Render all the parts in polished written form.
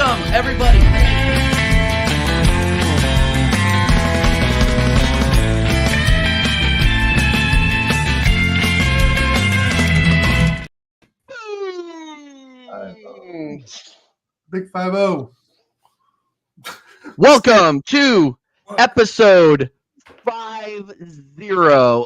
Welcome, everybody. Big 5-0. Welcome to episode 50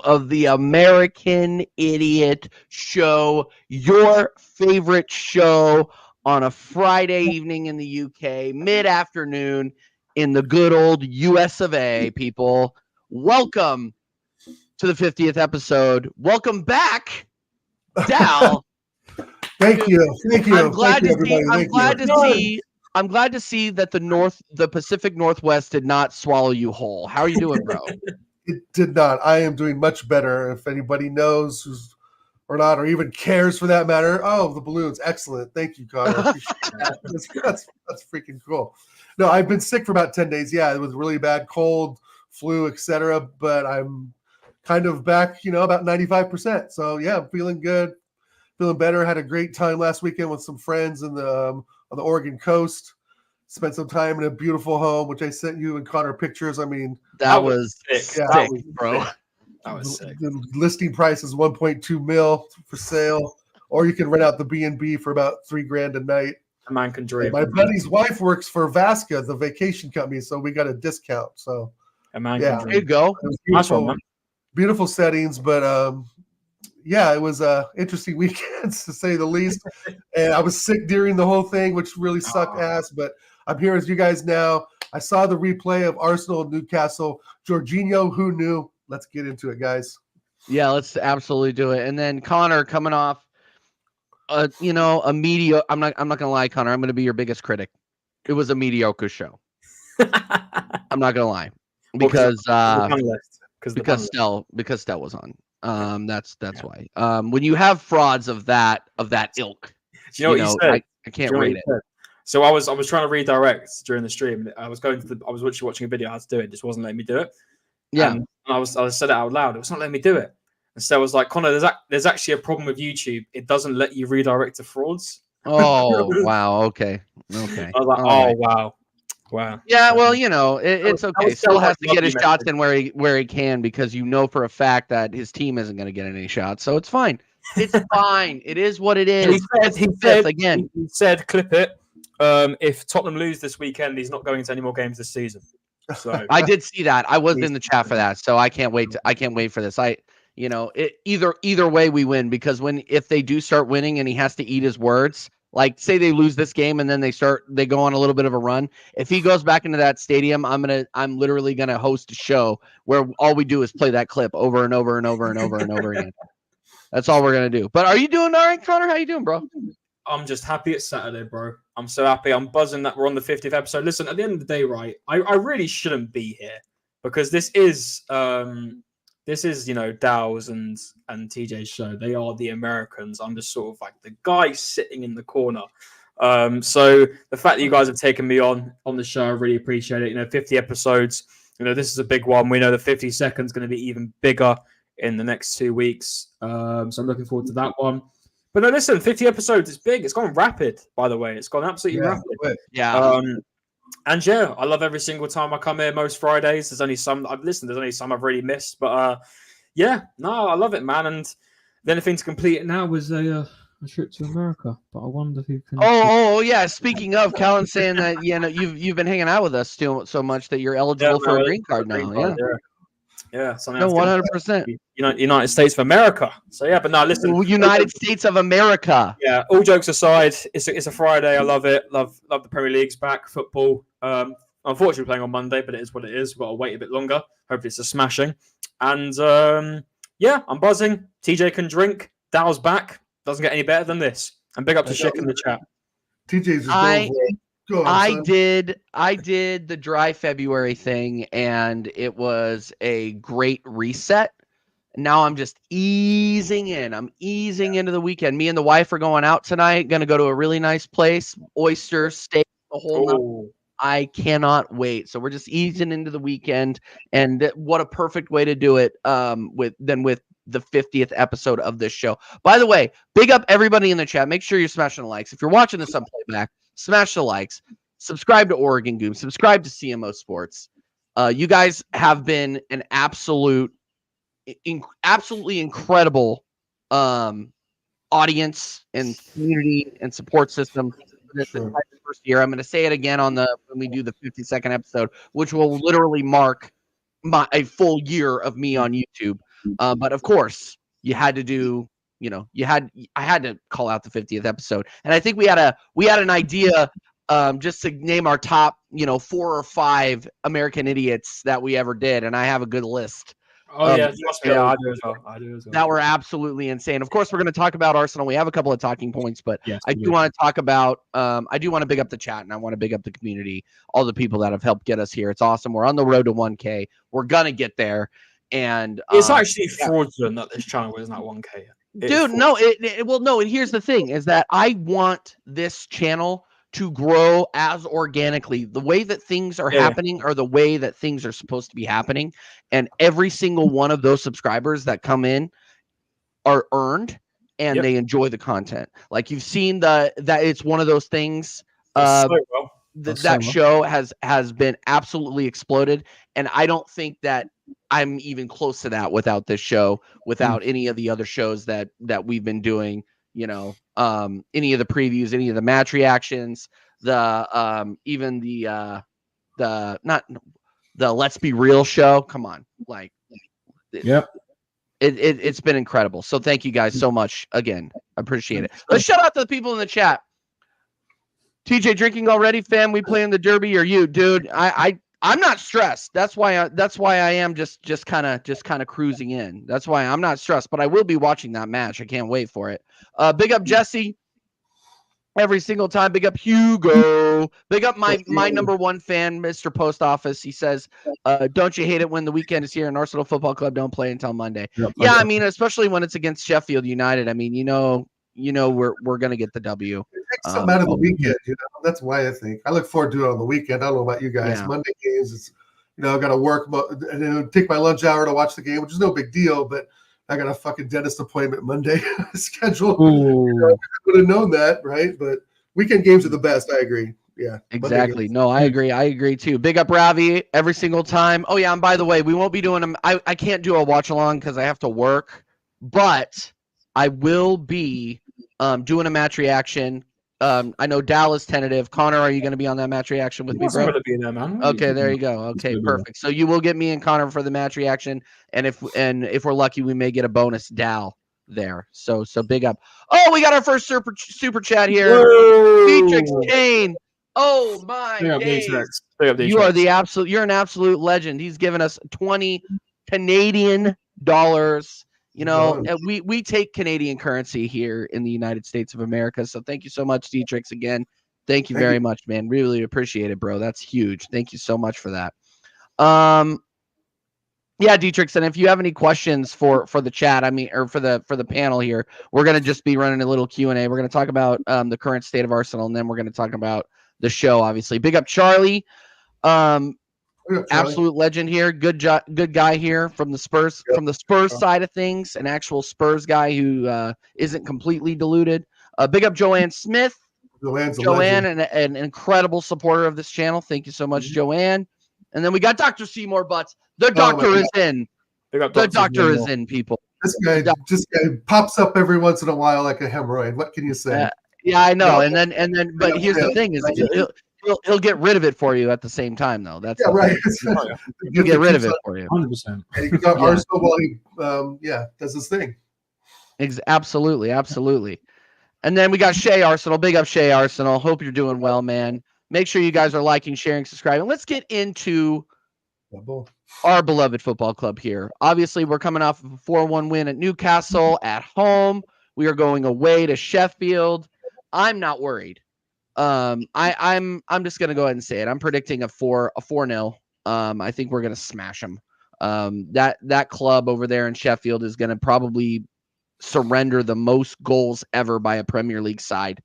of the American Idiot Show, your favorite show on a Friday evening in the UK, mid-afternoon in the good old US of A, people. Welcome to the 50th episode. Welcome back, Dal. Thank you. I'm glad to see that the Pacific Northwest did not swallow you whole. How are you doing, bro? It did not. I am doing much better. If anybody knows or not, or even cares for that matter. Oh, the balloons. Excellent. Thank you, Connor. That's freaking cool. No, I've been sick for about 10 days. Yeah, it was really bad cold, flu, etc. But I'm kind of back, about 95%. So yeah, I'm feeling good. Feeling better. Had a great time last weekend with some friends on the Oregon coast. Spent some time in a beautiful home, which I sent you and Connor pictures. I mean, that was sick, bro. That was sick. The listing price is $1.2 million for sale, or you can rent out the B&B for about $3,000 a night. A man can dream. My buddy's wife works for Vasca, the vacation company, so we got a discount. So a man can dream. There you go. Beautiful settings, but yeah, it was interesting weekends to say the least. And I was sick during the whole thing, which really sucked ass. But I'm here with you guys now. I saw the replay of Arsenal and Newcastle. Jorginho, who knew? Let's get into it, guys. Yeah, let's absolutely do it. And then Connor coming off, a mediocre. I'm not gonna lie, Connor. I'm gonna be your biggest critic. It was a mediocre show. I'm not gonna lie because Stell was on. That's why. When you have frauds of that ilk, do you know what you said? I can't read it. So I was trying to redirect during the stream. I was literally watching a video how to do it. It just wasn't letting me do it. Yeah. And I said it out loud. It was not letting me do it. And Stella was like, Connor, there's actually a problem with YouTube. It doesn't let you redirect to frauds. Oh wow. Okay. I was like, wow. Yeah, well, it's okay. Still has to get his shots in where he can, because for a fact that his team isn't going to get any shots, so it's fine. It's fine. It is what it is. He said, clip it. If Tottenham lose this weekend, he's not going to any more games this season. So I did see that. I was in the chat for that, so I can't wait. I can't wait for this. Either way we win, because if they do start winning and he has to eat his words. Like, say they lose this game and then they go on a little bit of a run. If he goes back into that stadium, I'm literally gonna host a show where all we do is play that clip over and over and over and over and over again. That's all we're gonna do. But are you doing all right, Connor? How you doing, bro? I'm just happy it's Saturday, bro. I'm so happy. I'm buzzing that we're on the 50th episode. Listen, at the end of the day, right, I really shouldn't be here, because this is Dow's and TJ's show. They are the Americans. I'm just sort of like the guy sitting in the corner. So the fact that you guys have taken me on the show, I really appreciate it. 50 episodes. This is a big one. We know the 52nd is going to be even bigger in the next 2 weeks. So I'm looking forward to that one. But no, listen, 50 episodes is big. It's gone rapid, by the way. It's gone absolutely rapid. Yeah. And yeah, I love every single time I come here. Most Fridays, there's only some I've really missed, but I love it, man. And the only thing to complete it now was a trip to America. But I wonder who can. Oh yeah. Speaking of, Callan's saying that you've been hanging out with us so much that you're eligible for a green card now. Yeah. So no, 100%. United States of America. So yeah, but no, listen. United States of America. Yeah. All jokes aside, it's a Friday. I love it. Love the Premier League's back. Football. Unfortunately, playing on Monday, but it is what it is. We've got to wait a bit longer. Hopefully, it's a smashing. And I'm buzzing. TJ can drink. Dow's back. Doesn't get any better than this. And big up to Schick in the chat. TJ's I did the dry February thing, and it was a great reset. Now I'm just easing in. I'm easing into the weekend. Me and the wife are going out tonight. Going to go to a really nice place. Oysters, steak, the whole. I cannot wait. So we're just easing into the weekend, and what a perfect way to do it. With the 50th episode of this show. By the way, big up everybody in the chat. Make sure you're smashing the likes. If you're watching this on playback, smash the likes. subscribe to Oregon Goom, subscribe to CMO Sports. You guys have been an absolutely incredible audience and community and support system for this entire first year. I'm going to say it again when we do the 52nd episode, which will literally mark a full year of me on YouTube. But of course, you had to do. I had to call out the 50th episode, and I think we had an idea. Just to name our top, 4 or 5 American idiots that we ever did, and I have a good list. Oh yeah, I do as well. That were absolutely insane. Of course, we're going to talk about Arsenal. We have a couple of talking points, but yes, I do want to talk about. I do want to big up the chat, and I want to big up the community, all the people that have helped get us here. It's awesome. We're on the road to 1K. We're gonna get there, and it's actually fraudulent that this channel isn't at 1K. Dude, no, and here's the thing: is that I want this channel to grow as organically. The way that things are happening are the way that things are supposed to be happening. And every single one of those subscribers that come in are earned and they enjoy the content. Like you've seen that it's one of those things. That show has been absolutely exploded. And I don't think that I'm even close to that without this show, without any of the other shows that we've been doing. Any of the previews, any of the match reactions, even the Let's Be Real show. Come on, it's been incredible. So thank you guys so much again. I appreciate it. Let's shout out to the people in the chat. TJ drinking already, fam. We playing the Derby or you, dude? I'm not stressed. That's why I am just kind of cruising in. That's why I'm not stressed, but I will be watching that match. I can't wait for it. Big up Jesse every single time. Big up Hugo. Big up my number one fan, Mr. Post Office. He says, don't you hate it when the weekend is here and Arsenal Football Club don't play until Monday? Yeah, I mean, especially when it's against Sheffield United. I mean, we're gonna get the W. Take something out of the weekend, That's why I think I look forward to it on the weekend. I don't know about you guys. Yeah. Monday games, it's I got to work and then take my lunch hour to watch the game, which is no big deal. But I got a fucking dentist appointment Monday scheduled. I would have known that, right? But weekend games are the best. I agree. Yeah, exactly. No, I agree. I agree too. Big up Ravi every single time. Oh yeah, and by the way, we won't be doing them. I can't do a watch along because I have to work, but I will be doing a match reaction. I know Dallas tentative. Connor, are you going to be on that match reaction with me, bro? I'm going to be there, man. Okay, there you go. Okay, perfect. So you will get me and Connor for the match reaction, and if we're lucky, we may get a bonus Dal there. So big up. Oh, we got our first super chat here. Beatrix Kane. Oh my days. You are you're an absolute legend. He's given us 20 Canadian dollars. We take Canadian currency here in the United States of America. So thank you so much, Dietrich. Again, thank you very much, man. Really appreciate it, bro. That's huge. Thank you so much for that. Yeah, Dietrich, and if you have any questions for the chat, or for the panel here, we're gonna just be running a little Q&A. We're gonna talk about the current state of Arsenal, and then we're gonna talk about the show. Obviously, big up Charlie. Absolute legend here. Good guy here from the Spurs side of things. An actual Spurs guy who isn't completely deluded. Big up Joanne Smith. Joanne, an incredible supporter of this channel. Thank you so much, Joanne. And then we got Dr. Seymour Butts. The doctor is in. The doctor is in, people. This guy pops up every once in a while like a hemorrhoid. What can you say? Yeah, I know. And then, but here's the thing: is he'll get rid of it for you at the same time, though. That's right. He'll get rid of it for you. 100%. And he got Arsenal while he does his thing. Absolutely. And then we got Shea Arsenal. Big up Shea Arsenal. Hope you're doing well, man. Make sure you guys are liking, sharing, subscribing. Let's get into our beloved football club here. Obviously, we're coming off of a 4-1 win at Newcastle at home. We are going away to Sheffield. I'm not worried. I'm just gonna go ahead and say it. I'm predicting a 4-0. I think we're gonna smash them. That club over there in Sheffield is gonna probably surrender the most goals ever by a Premier League side.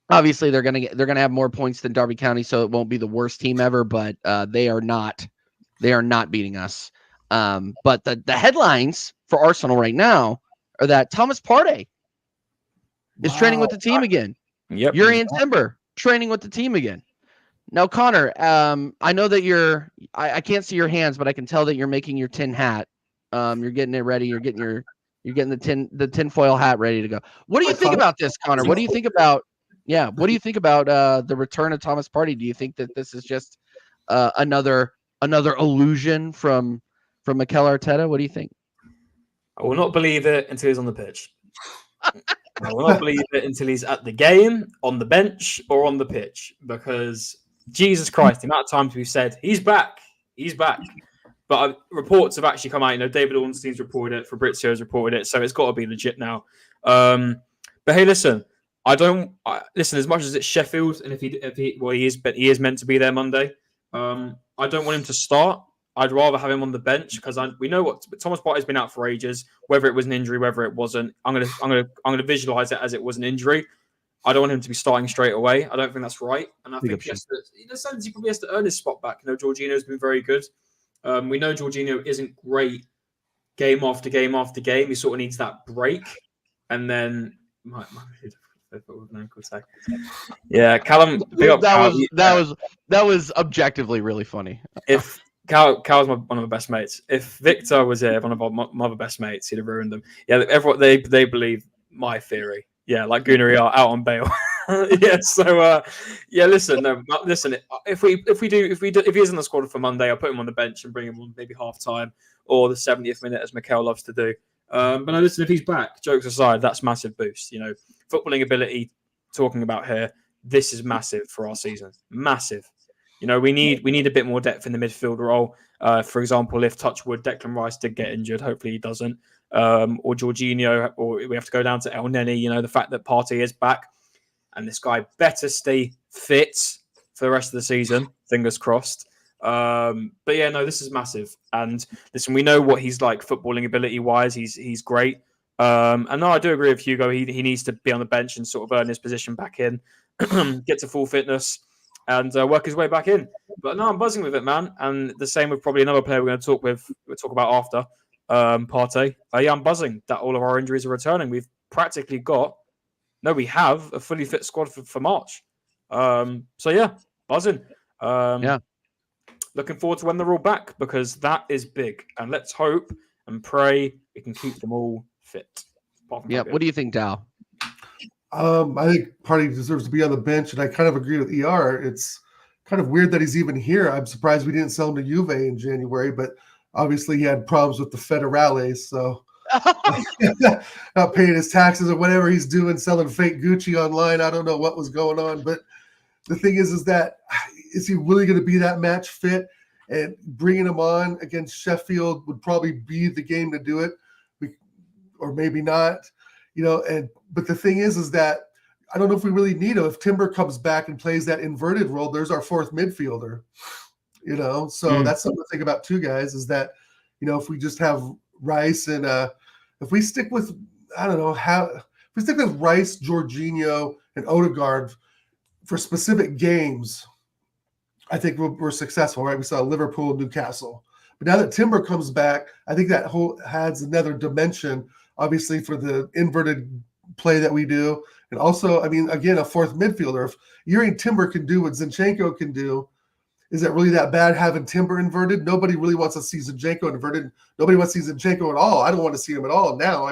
Obviously they're gonna have more points than Derby County, so it won't be the worst team ever. But they are not beating us. But the headlines for Arsenal right now are that Thomas Partey is training with the team again. Yep. Urian Timber training with the team again. Now, Connor, I know that I can't see your hands, but I can tell that you're making your tin hat. You're getting it ready. You're getting the tin foil hat ready to go. What do you think about this, Connor? What do you think about the return of Thomas Partey? Do you think that this is just another illusion from Mikel Arteta? What do you think? I will not believe it until he's on the pitch. I will not believe it until he's at the game, on the bench, or on the pitch. Because Jesus Christ, the amount of times we've said he's back. But reports have actually come out. David Ornstein's reported it, Fabrizio's reported it, so it's got to be legit now. But hey, listen, listen. As much as it's Sheffield, and he is meant to be there Monday. I don't want him to start. I'd rather have him on the bench because we know what Thomas Partey's been out for ages. Whether it was an injury, whether it wasn't, I'm gonna visualize it as it was an injury. I don't want him to be starting straight away. I don't think that's right, and I think in a sense he probably has to earn his spot back. Jorginho's been very good. We know Jorginho isn't great game after game after game. He sort of needs that break, and then yeah, Callum. That was objectively really funny. If Cal's one of my best mates. If Victor was here, one of my other best mates, he'd have ruined them. Yeah, everyone they believe my theory. Yeah, like Gunnar are out on bail. Yeah, so listen. If he is in the squad for Monday, I'll put him on the bench and bring him on maybe half time or the 70th minute, as Mikel loves to do. But no, listen, if he's back, jokes aside, that's massive boost. Footballing ability. Talking about here, this is massive for our season. Massive. We need a bit more depth in the midfield role. For example, if touchwood Declan Rice did get injured, hopefully he doesn't, or Jorginho, or we have to go down to El Neni. The fact that Partey is back, and this guy better stay fit for the rest of the season. Fingers crossed. But yeah, no, this is massive. And listen, we know what he's like footballing ability wise. He's great. And no, I do agree with Hugo. He needs to be on the bench and sort of earn his position back in, get to full fitness, and work his way back in. But no, I'm buzzing with it, man. And the same with probably another player we'll talk about after, Partey. Yeah, I'm buzzing that all of our injuries are returning. We have a fully fit squad for March. So yeah, buzzing. Looking forward to when they're all back, because that is big. And let's hope and pray we can keep them all fit. Yeah, what do you think, Dow? I think Partey deserves to be on the bench, and I kind of agree with ER. It's kind of weird that he's even here. I'm surprised we didn't sell him to Juve in January, but obviously he had problems with the Federales, so not paying his taxes or whatever he's doing, selling fake Gucci online. I don't know what was going on, but the thing is that is he really going to be that match fit? And bringing him on against Sheffield would probably be the game to do it, or maybe not. But the thing is that I don't know if we really need him. If Timber comes back and plays that inverted role, there's our fourth midfielder. So that's something to think about too, guys. Is that if we just have Rice and if we stick with if we stick with Rice, Jorginho, and Odegaard for specific games, I think we're successful, right? We saw Liverpool, Newcastle, but now that Timber comes back, I think that adds another dimension, obviously, for the inverted play that we do. And also, again, a fourth midfielder. If Yuri Timber can do what Zinchenko can do, is it really that bad having Timber inverted? Nobody really wants to see Zinchenko inverted. Nobody wants to see Zinchenko at all. I don't want to see him at all now.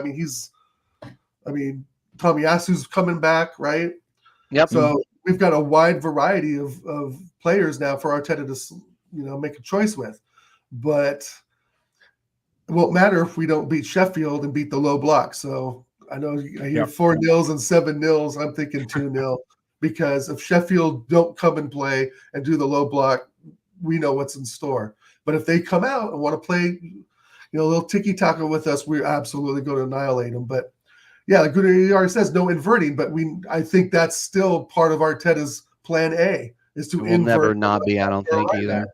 Tomiyasu's coming back, right? Yep. So we've got a wide variety of players now for Arteta to make a choice with. But it won't matter if we don't beat Sheffield and beat the low block. So I know I hear 4-0 and 7-0. I'm thinking 2-0 because if Sheffield don't come and play and do the low block, we know what's in store. But if they come out and want to play, a little tiki-taka with us, we're absolutely going to annihilate them. But yeah, like Gunnar says, no inverting. But I think that's still part of Arteta's plan A is to invert. Will never not be. I don't think either.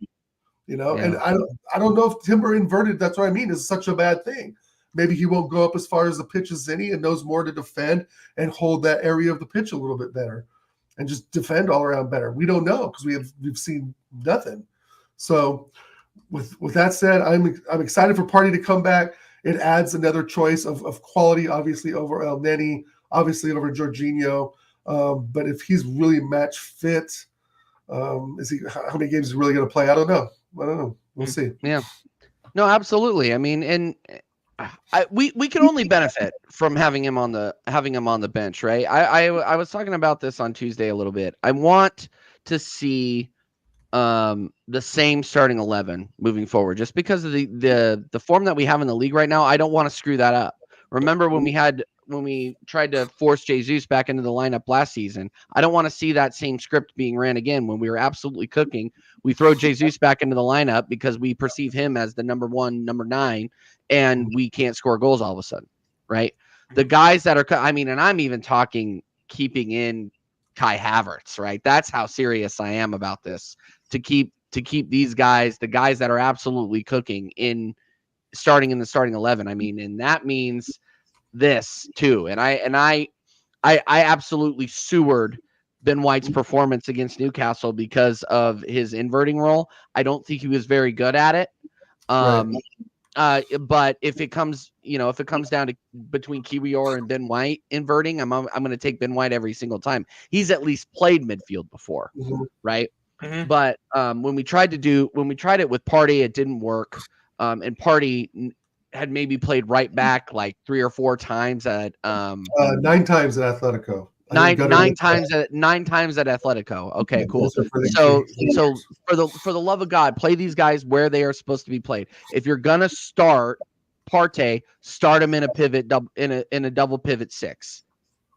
And I don't know if Timber inverted, that's what I mean, is such a bad thing. Maybe he won't go up as far as the pitch as Zinni and knows more to defend and hold that area of the pitch a little bit better and just defend all around better. We don't know because we've seen nothing. So with that said, I'm excited for Partey to come back. It adds another choice of quality, obviously, over El Neni, obviously over Jorginho. But if he's really match fit, is he? How many games is he really going to play? I don't know. We'll see. Yeah. No, absolutely. I mean, and we can only benefit from having him on the bench, right? I was talking about this on Tuesday a little bit. I want to see the same starting 11 moving forward, just because of the form that we have in the league right now. I don't want to screw that up. Remember when we tried to force Jesus back into the lineup last season? I don't want to see that same script being ran again when we were absolutely cooking. We throw Jesus back into the lineup because we perceive him as the number 1, number 9, and we can't score goals all of a sudden, right? The guys that are, and I'm even talking keeping in Kai Havertz, right? That's how serious I am about this. To keep these guys, the guys that are absolutely cooking, starting in the starting 11. I mean, and that means this too. And I absolutely sewered Ben White's performance against Newcastle because of his inverting role. I don't think he was very good at it. But if it comes down to between Kiwior and Ben White inverting, I'm going to take Ben White every single time. He's at least played midfield before, right? Mm-hmm. But when we tried it with Partey, it didn't work. And Partey had maybe played right back like 3 or 4 times at 9 times at Atletico. Nine times at Atletico. Okay, cool. So for the love of God, play these guys where they are supposed to be played. If you're gonna start Partey, start him in a pivot in a double pivot 6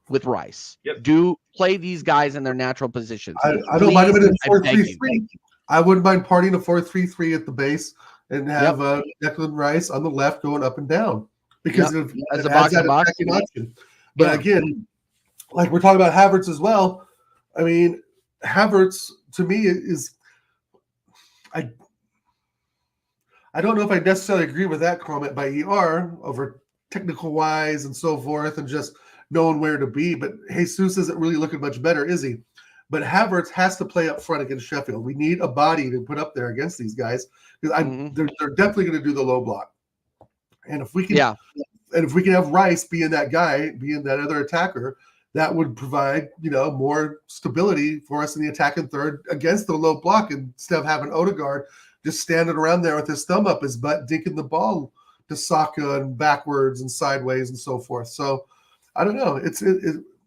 with Rice. Yep. Do play these guys in their natural positions. I don't mind him in a 4-3-3. I wouldn't mind partying a 4-3-3 at the base and have Declan Rice on the left going up and down because as a box option. But again, like we're talking about Havertz as well. I mean, Havertz to me is I don't know if I necessarily agree with that comment by ER over technical wise and so forth and just knowing where to be. But Jesus isn't really looking much better, is he? But Havertz has to play up front against Sheffield. We need a body to put up there against these guys because they're definitely going to do the low block. And if we can, and if we can have Rice being that guy, being that other attacker, that would provide, more stability for us in the attacking third against the low block instead of having Odegaard just standing around there with his thumb up his butt, dinking the ball to Saka and backwards and sideways and so forth. So I don't know.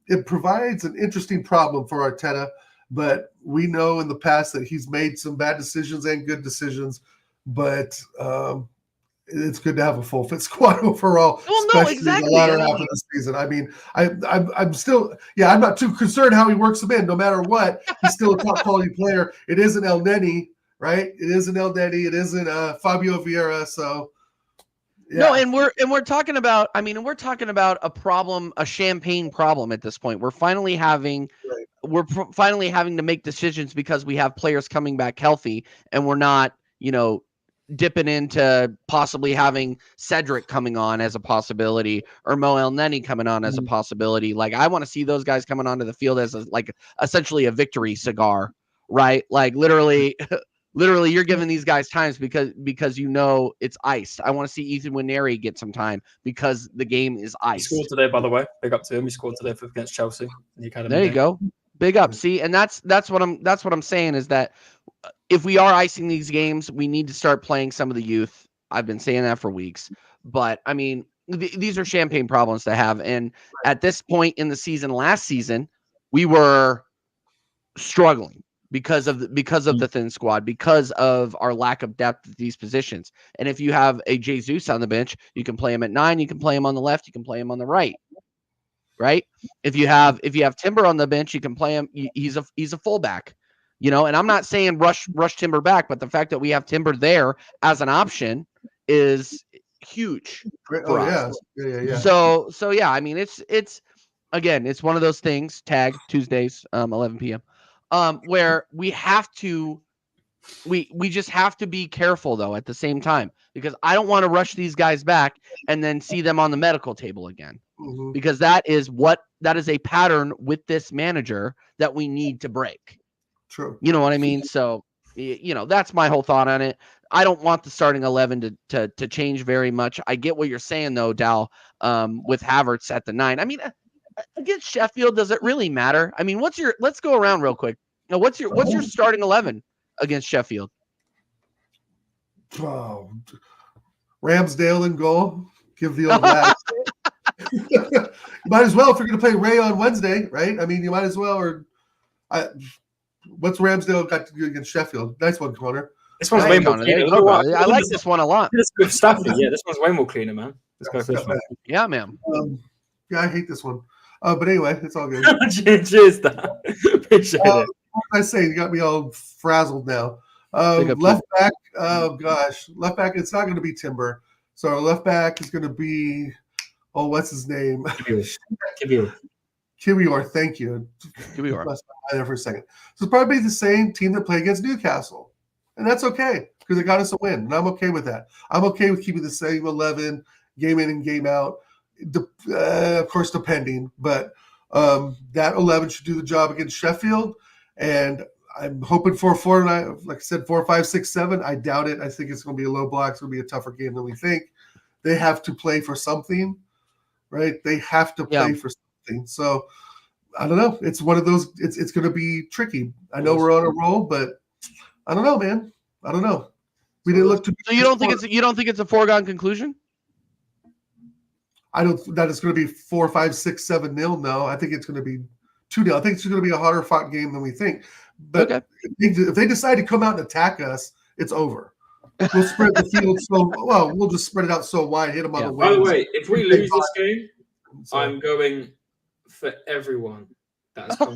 It provides an interesting problem for Arteta, but we know in the past that he's made some bad decisions and good decisions, but it's good to have a full fit squad overall, especially in the latter half of the season. I mean, I'm still, I'm not too concerned how he works them in. No matter what, he's still a top quality player. It isn't El Neni, right? It isn't El Neni. It isn't Fabio Vieira. So no, and we're talking about. We're talking about a problem, a champagne problem at this point. We're finally having. We're finally having to make decisions because we have players coming back healthy, and we're not, dipping into possibly having Cedric coming on as a possibility or Mo El Neni coming on as a possibility. Like I want to see those guys coming onto the field as essentially a victory cigar, right? Like literally you're giving these guys times because it's iced. I want to see Ethan Nwaneri get some time because the game is iced. He scored today, by the way. Big up to him. He scored today against Chelsea in the academy. There you go. Big up. See, and that's what I'm saying is that if we are icing these games, we need to start playing some of the youth. I've been saying that for weeks, but these are champagne problems to have. And at this point in the season, last season, we were struggling because of the thin squad, because of our lack of depth at these positions. And if you have a Jesus on the bench, you can play him at 9, you can play him on the left, you can play him on the right. Right? If you have Timber on the bench, you can play him. He's a fullback. And I'm not saying rush Timber back, but the fact that we have Timber there as an option is huge for us. Yeah. So it's again, it's one of those things. Tag Tuesdays, 11 p.m. Where we have to, we just have to be careful though at the same time because I don't want to rush these guys back and then see them on the medical table again. Because that is a pattern with this manager that we need to break. True. You know what I mean? So, that's my whole thought on it. I don't want the starting 11 to change very much. I get what you're saying though, Dal, with Havertz at the 9. against Sheffield, does it really matter? I mean, let's go around real quick. Now, what's your starting 11 against Sheffield? Oh, Ramsdale in goal. Give the old lad. You might as well if you're going to play Ray on Wednesday, right? I mean, you might as well. What's Ramsdale got to do against Sheffield? Nice one, Connor. This one's way more cleaner. I like this one a lot. This with Staffy. Yeah, this one's way more cleaner, man. Let's go for this one. Yeah, man. Yeah, I hate this one. But anyway, it's all good. Cheers, Dan. Appreciate it. What can I say? You got me all frazzled now. Left back, left back, it's not going to be Timber. So our left back is going to be, what's his name? Kiwior, thank you. Kiwior. There for a second. So it's probably the same team that played against Newcastle. And that's okay because it got us a win. And I'm okay with that. I'm okay with keeping the same 11 game in and game out. Of course, depending. But that 11 should do the job against Sheffield. And I'm hoping for 4-9, like I said, 4, 5, 6, 7. I doubt it. I think it's going to be a low block. It's going to be a tougher game than we think. They have to play for something, right? They have to play for something. So I don't know. It's one of those. It's going to be tricky. I know we're on a roll, but I don't know, man. I don't know. We didn't look too. So you don't think it's a foregone conclusion? I don't. That it's going to be 4, 5, 6, 7-0. No, I think it's going to be 2-0. I think it's going to be a harder fought game than we think. But if they decide to come out and attack us, it's over. We'll spread the field we'll just spread it out so wide, hit them on the wings. By the way, if we lose this game, I'm going for everyone that has come.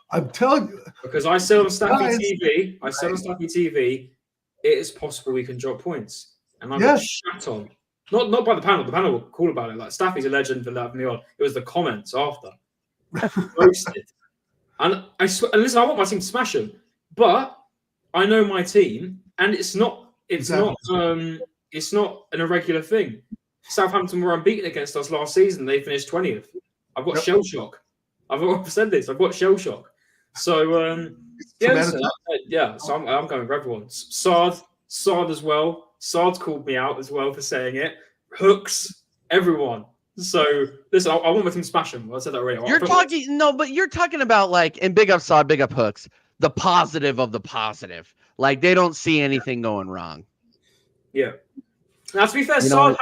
I'm telling you. Because I said on Staffy TV, it is possible we can drop points. And I got shat on. Not by the panel. The panel were cool about it. Like, Staffy's a legend for letting me on. It was the comments after. Roasted. And I swear, and listen, I want my team to smash them, but I know my team, and it's not an irregular thing. Southampton were unbeaten against us last season. They finished 20th. I've got shell shock. I've said this. I've got shell shock. So So I'm going for everyone. Sard as well. Sard's called me out as well for saying it. Hooks, everyone. So listen, I want my team to smash them. I said that already. You're talking about, like, and big up Sod, big up Hooks, the positive of the positive. Like, they don't see anything going wrong. Yeah. Now, to be fair, Sard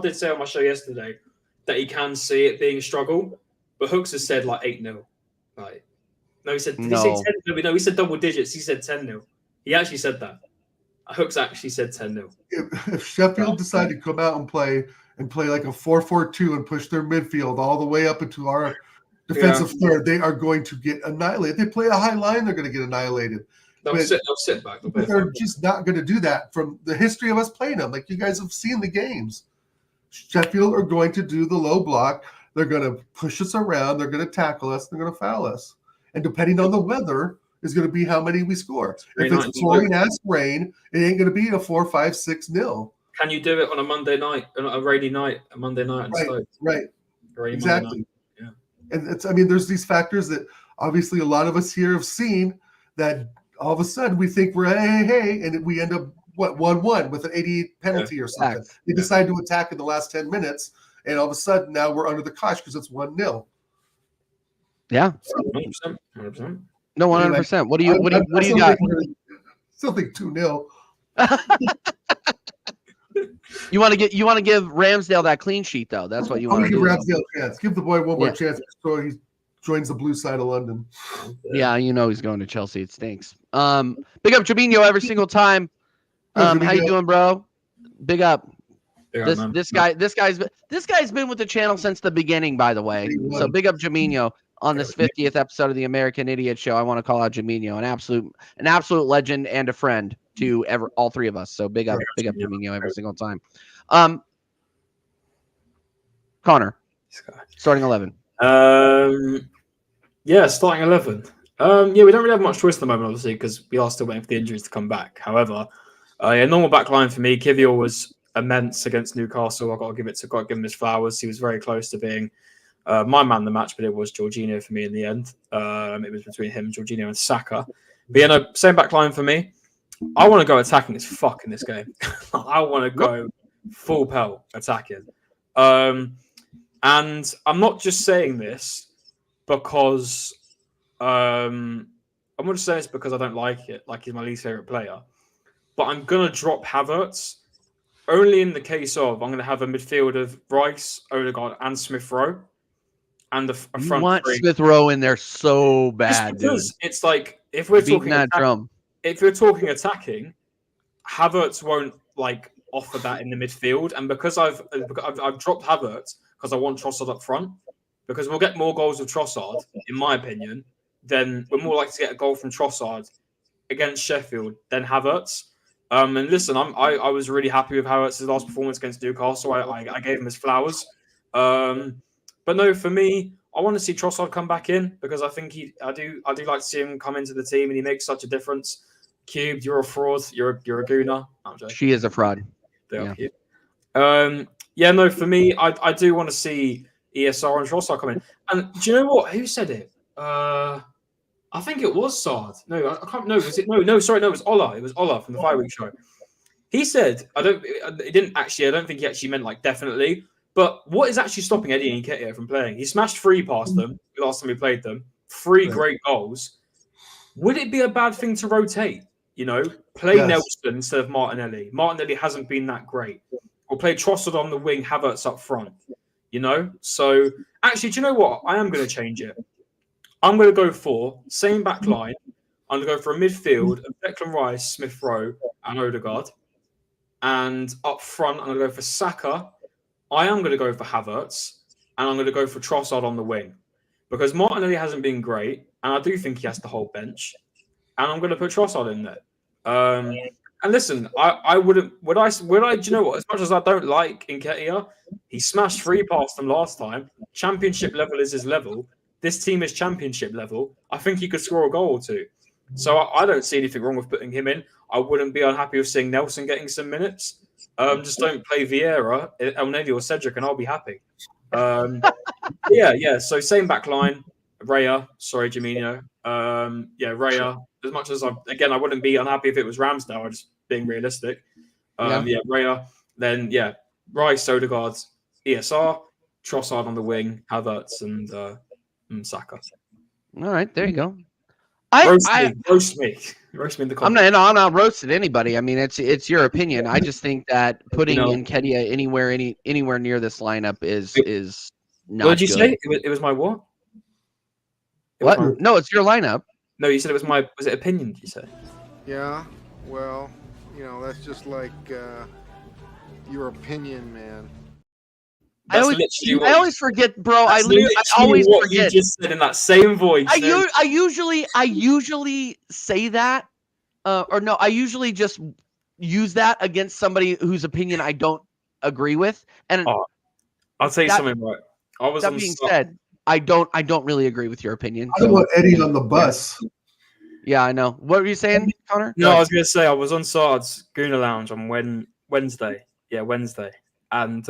did say on my show yesterday that he can see it being a struggle, but Hooks has said like 8-0. Like, no, he said, did he say 10? No, he said double digits. He said 10-0. He actually said that. Hooks actually said 10-0. If Sheffield decide to come out and play like a 4-4-2 and push their midfield all the way up into our defensive third, they are going to get annihilated. If they play a high line, they're going to get annihilated. They'll sit back. But they're just not going to do that from the history of us playing them. Like, you guys have seen the games. Sheffield are going to do the low block. They're going to push us around. They're going to tackle us. They're going to foul us. And depending on the weather is going to be how many we score. If it's pouring ass rain, it ain't going to be a 4, 5, 6-0. Can you do it on a Monday night, on a rainy night, a Monday night? Right. Exactly. Yeah. And there's these factors that obviously a lot of us here have seen that all of a sudden we think we're hey, and we end up 1-1 with an 88 penalty or something. They decide to attack in the last 10 minutes, and all of a sudden now we're under the cosh because it's 1-0. Yeah. 100%. No, 100%. What do you got? Still think 2-0. You want to give Ramsdale that clean sheet, though. That's what you want to do. Give Ramsdale a chance. Give the boy one more chance before he joins the blue side of London. Yeah, he's going to Chelsea. It stinks. Big up Jabinho every single time. How you doing, bro? Big up. This guy's been with the channel since the beginning, by the way. So big up Jabinho on this 50th episode of the American Idiot Show. I want to call out Jabinho, an absolute legend and a friend to all three of us. So big up Jabinho every single time. Connor, starting 11. Starting 11. We don't really have much choice at the moment, obviously, because we are still waiting for the injuries to come back. However, normal back line for me. Kiwior was immense against Newcastle. I've got to give him his flowers. He was very close to being my man of the match, but it was Jorginho for me in the end. It was between him, Jorginho, and Saka. But same back line for me. I want to go attacking as fuck in this game. I want to go full pelt attacking. And And I'm not just saying this because I'm not just saying this because I don't like it, like he's my least favorite player. But I'm gonna drop Havertz only in the case of I'm gonna have a midfield of Rice, Odegaard, and Smith Rowe, and a You front want three. Smith Rowe in there so Just bad, dude. because it's like if we're Beating talking that drum. if we're talking attacking, Havertz won't like offer that in the midfield, and because I've dropped Havertz because I want Trossard up front, because we'll get more goals with Trossard, in my opinion, then we're more likely to get a goal from Trossard against Sheffield than Havertz. And listen, I was really happy with Havertz's last performance against Newcastle. I gave him his flowers. But no, for me, I want to see Trossard come back in because I think I do like to see him come into the team and he makes such a difference. Cubed, you're a fraud. You're a gooner. She is a fraud. Yeah. No, for me, I do want to see ESR and Trossard come in. And do you know what? Who said it? I think it was Sard. No, I can't. No, was it? No. Sorry, no. It was Ola. It was Ola from the 5 Week Show. He said, I don't think he actually meant like definitely. But what is actually stopping Eddie and Nketiah from playing? He smashed 3 past them the last time we played them. 3 great goals. Would it be a bad thing to rotate? You know, play Nelson instead of Martinelli. Martinelli hasn't been that great. Or play Trossard on the wing, Havertz up front. You know? So, actually, do you know what? I am going to change it. I'm going to go for same back line. I'm going to go for a midfield of Declan Rice, Smith Rowe, and Odegaard. And up front, I'm going to go for Saka. I am going to go for Havertz. And I'm going to go for Trossard on the wing. Because Martinelli hasn't been great. And I do think he has to hold bench. And I'm going to put Trossard in there. And listen, I wouldn't. Would I? Do you know what? As much as I don't like Nketiah, he smashed 3 past them last time. Championship level is his level. This team is championship level. I think he could score a goal or 2. So I don't see anything wrong with putting him in. I wouldn't be unhappy with seeing Nelson getting some minutes. Just don't play Vieira, El Nady, or Cedric, and I'll be happy. So same back line. Raya, sorry, Jamino. Raya. As much as I wouldn't be unhappy if it was Ramsdale. I'm just being realistic. Raya. Then Rice, Odegaard, ESR, Trossard on the wing, Havertz, and Saka. All right, there you go. Roast me in the comments. I'm not roasting anybody. I mean, it's your opinion. I just think that putting Nketiah anywhere near this lineup is not. What did you good. say? It was my what? What? No, it's your lineup. No, you said it was my. Was it opinion? Did you say? Yeah. Well, that's just like your opinion, man. I always forget, bro. I always forget. You just said in that same voice. I usually say that, I usually just use that against somebody whose opinion I don't agree with. And I'll tell you something, right? That being said, I don't really agree with your opinion. I don't want Eddie on the bus. Yeah, I know. What were you saying, Connor? No, I was going to say I was on Sard's Gooner Lounge on Wednesday. Yeah, Wednesday, and.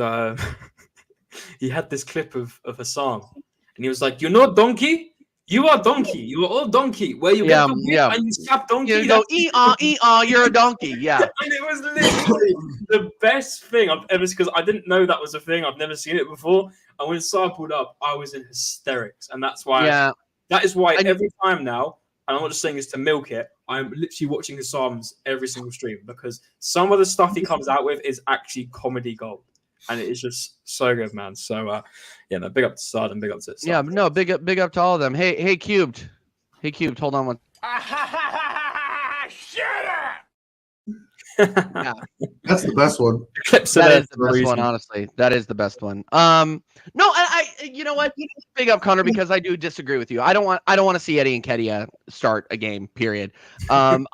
He had this clip of Hassan, and he was like, "You know, donkey, you are donkey. You are all donkey. Where you get and you slap donkey. You go, you're a donkey. Yeah." And it was literally the best thing I've ever seen because I didn't know that was a thing. I've never seen it before. And when Hassan pulled up, I was in hysterics, and that's why. That is why every time now, and I'm not just saying this to milk it. I'm literally watching Hassan's every single stream because some of the stuff he comes out with is actually comedy gold. And it is just so good, man. So, big up to Sard and big up to Sard. Yeah, no, big up to all of them. Hey, Cubed. Hey, Cubed, hold on one. Shut up! Yeah. That's the best one. That is the best one, honestly. That is the best one. No, I you know what? Big up Connor because I do disagree with you. I don't want to see Eddie Nketiah start a game. Period. I'm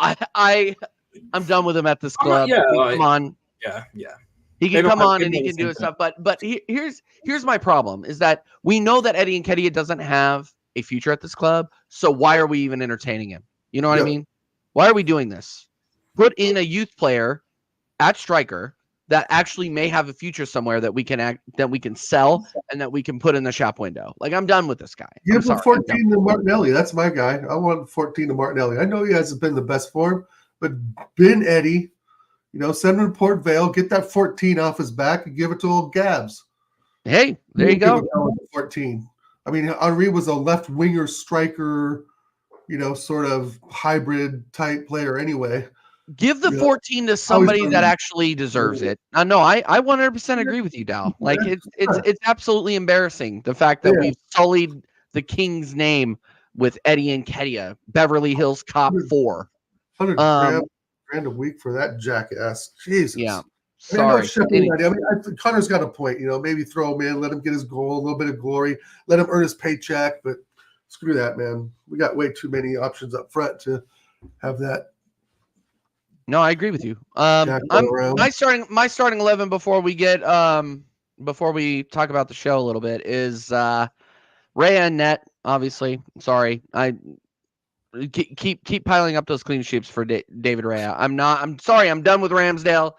done with him at this club. Come on. Yeah. He can come on and he can do his stuff, but here's my problem is that we know that Eddie Nketiah doesn't have a future at this club, so why are we even entertaining him? You know what I mean? Why are we doing this? Put in a youth player at striker that actually may have a future somewhere that we can sell and that we can put in the shop window. Like I'm done with this guy. Give him 14 to Martinelli. That's my guy. I want 14 to Martinelli. I know he hasn't been the best form, but Ben Eddie. Send him to Port Vale, get that 14 off his back, and give it to old Gabs. Hey, there you go. 14. I mean, Henry was a left winger striker, sort of hybrid type player anyway. Give the 14 to somebody that actually deserves it. No, I 100% agree with you, Dal. Like it's absolutely embarrassing the fact that we've sullied the King's name with Eddie Nketiah, Beverly Hills Cop 4. 100 grand a week for that jackass. Jesus. Yeah. Sorry. I mean, Connor's got a point. Maybe throw him in, let him get his goal, a little bit of glory, let him earn his paycheck. But screw that, man. We got way too many options up front to have that. No, I agree with you. My starting 11 before we talk about the show a little bit is Raya and net. Obviously, sorry, I keep piling up those clean sheets for David Raya. I'm sorry. I'm done with Ramsdale.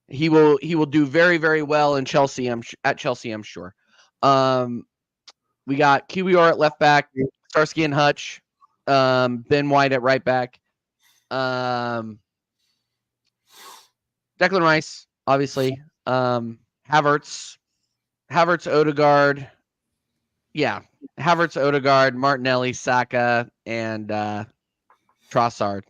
He will do very, very well in Chelsea. I'm sure. We got QBR at left back, Starsky and Hutch, Ben White at right back. Declan Rice, obviously. Havertz, Odegaard. Yeah, Havertz, Odegaard, Martinelli, Saka, and Trossard.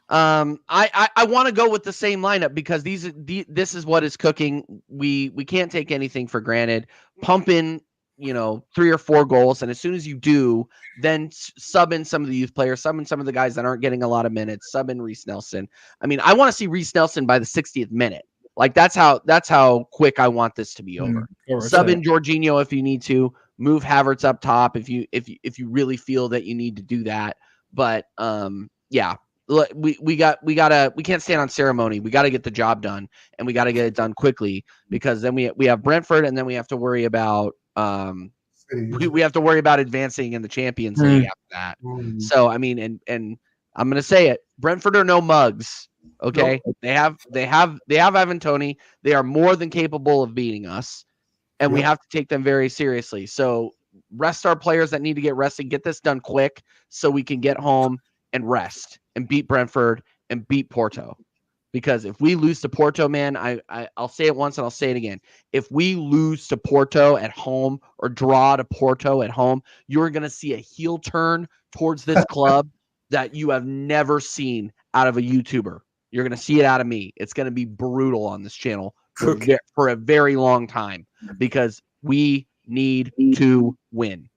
I want to go with the same lineup because this is what is cooking. We can't take anything for granted. Pump in, 3 or 4 goals, and as soon as you do, then sub in some of the youth players, sub in some of the guys that aren't getting a lot of minutes, sub in Reece Nelson. I mean, I want to see Reece Nelson by the 60th minute. Like that's how quick I want this to be over. Sub in Jorginho if you need to. Move Havertz up top if you really feel that you need to do that. But yeah. We can't stand on ceremony. We got to get the job done, and we got to get it done quickly because then we have Brentford, and then we have to worry about we have to worry about advancing in the Champions League after that. So I mean, and I'm gonna say it: Brentford are no mugs. Okay, nope. They have Ivan Toney. They are more than capable of beating us, and we have to take them very seriously. So rest our players that need to get rested. Get this done quick so we can get home and rest and beat Brentford and beat Porto. Because if we lose to Porto, man, I'll say it once and I'll say it again. If we lose to Porto at home or draw to Porto at home, you're going to see a heel turn towards this club that you have never seen out of a YouTuber. You're going to see it out of me. It's going to be brutal on this channel for a very long time because we need to win.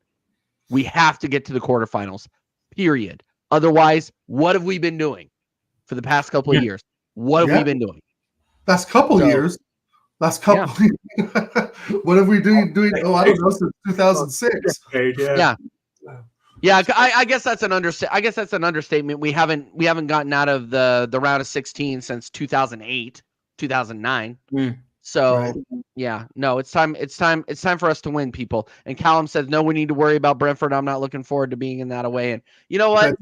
We have to get to the quarterfinals, period. Otherwise, what have we been doing for the past couple of years? What have we been doing? Last couple years. What have we been doing? Oh, I don't know, since 2006. Yeah. I guess that's an understatement. We haven't gotten out of the round of 16 since 2008, 2009. So yeah, no, it's time for us to win, people. And Callum says, no, we need to worry about Brentford. I'm not looking forward to being in that away. And you know what?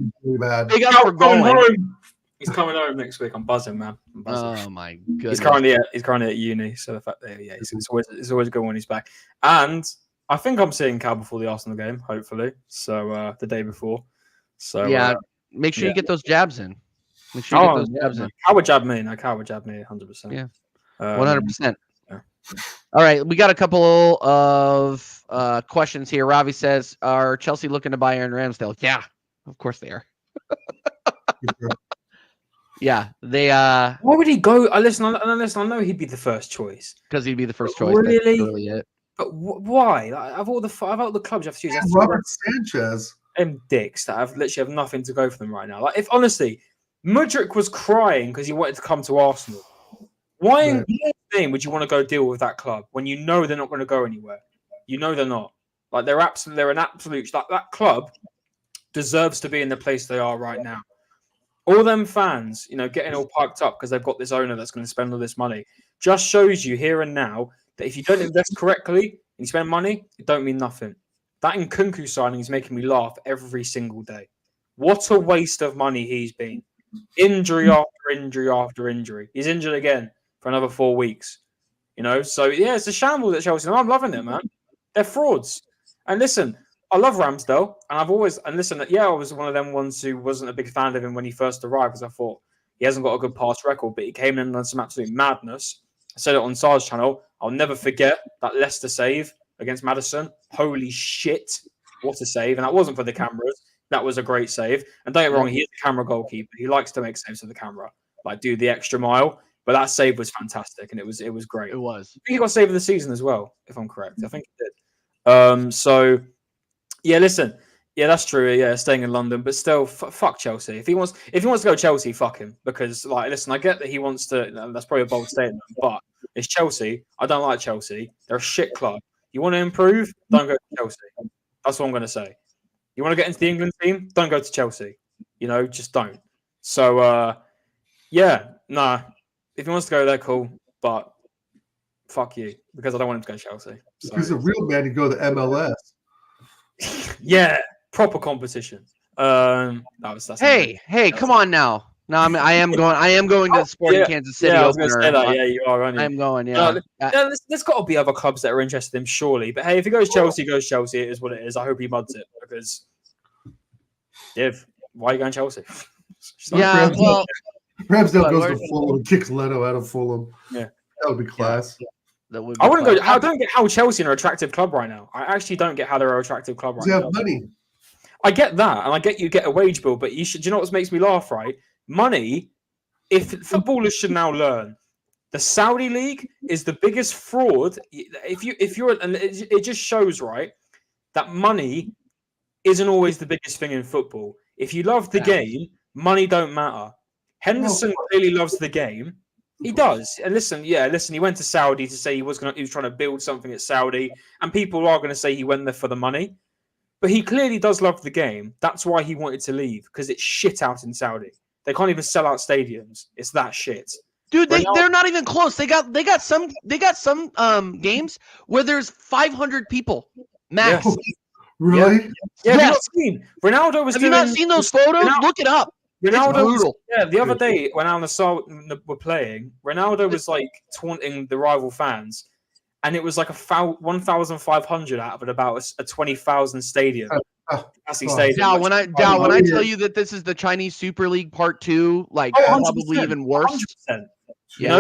Big up for going. He's coming home next week. I'm buzzing, man. I'm buzzing. Oh my goodness. He's currently at uni, so the fact that it's always good when he's back. And I think I'm seeing Cal before the Arsenal game, hopefully. So the day before. So yeah, make sure you get those jabs in. Make sure you get those jabs in. Cal would jab me. No, Cal would jab me 100%. Yeah. 100%. Yeah. All right, we got a couple of questions here. Ravi says, "Are Chelsea looking to buy Aaron Ramsdale?" Yeah, of course they are. Yeah, they. Why would he go? Listen, I know he'd be the first choice because he'd be the first choice. Really? That's really it. But why? Like, of all the clubs you have to choose, Robert Sanchez and dicks that literally have nothing to go for them right now. Like, if honestly, Mudryk was crying because he wanted to come to Arsenal. Why in God's name would you want to go deal with that club when you know they're not going to go anywhere? You know they're not. Like they're an absolute. Like that club deserves to be in the place they are right now. All them fans, getting all piped up because they've got this owner that's going to spend all this money, just shows you here and now that if you don't invest correctly and you spend money, it don't mean nothing. That Nkunku signing is making me laugh every single day. What a waste of money he's been. Injury after injury after injury. He's injured again for another 4 weeks. So yeah, it's a shambles at Chelsea. I'm loving it, man. They're frauds. And listen, I love Ramsdale, and I was one of them ones who wasn't a big fan of him when he first arrived because I thought he hasn't got a good past record, but he came in and done some absolute madness. I said it on Sar's channel. I'll never forget that Leicester save against Maddison. Holy shit. What a save. And that wasn't for the cameras. That was a great save. And don't get me wrong, he is a camera goalkeeper. He likes to make saves for the camera, like do the extra mile. But that save was fantastic, and it was great. It was. I think he got save of the season as well, if I'm correct. I think he did. So, yeah, listen. Yeah, that's true. Yeah, staying in London, but still, fuck Chelsea. If he wants to go Chelsea, fuck him. Because, like, listen, I get that he wants to. That's probably a bold statement, but it's Chelsea. I don't like Chelsea. They're a shit club. You want to improve? Don't go to Chelsea. That's what I'm going to say. You want to get into the England team? Don't go to Chelsea. Just don't. So, yeah, nah. If he wants to go there, cool. But fuck you, because I don't want him to go to Chelsea. So. He's a real man to go to MLS. Yeah, proper competition. That's Hey, come on now. No, I am going to the Sporting Kansas City. Yeah, I was opener. going to say that. Yeah, you are, aren't you? I'm going. Yeah. There's got to be other clubs that are interested in him, surely. But hey, if he goes Chelsea, It is what it is. I hope he muds it because, why are you going Chelsea? Yeah, well, Ramsdale goes to Fulham and kicks Leto out of Fulham. Yeah, that would be class. Yeah. That would. I wouldn't go. I don't get how Chelsea are an attractive club right now. I actually don't get how they're an attractive club right now. They have money. I get that, and I get you get a wage bill, but you should. Do you know what makes me laugh? Right, money. If footballers should now learn, the Saudi league is the biggest fraud. If you're, and it just shows, right, that money isn't always the biggest thing in football. If you love the game, money don't matter. Henderson clearly loves the game. He does. And listen, he went to Saudi to say he was trying to build something at Saudi, and people are going to say he went there for the money. But he clearly does love the game. That's why he wanted to leave, because it's shit out in Saudi. They can't even sell out stadiums. It's that shit. Dude, they're not even close. They got some games where there's 500 people max. Yeah. Really? Yeah. Have you not seen? Ronaldo was. Have you not seen those photos? Look it up. Ronaldo. The other day when Al Nassr were playing, Ronaldo was like taunting the rival fans, and it was like 1,500 out of about a 20,000 stadium. Dal, when I tell you that this is the Chinese Super League Part 2, probably even worse. 100%.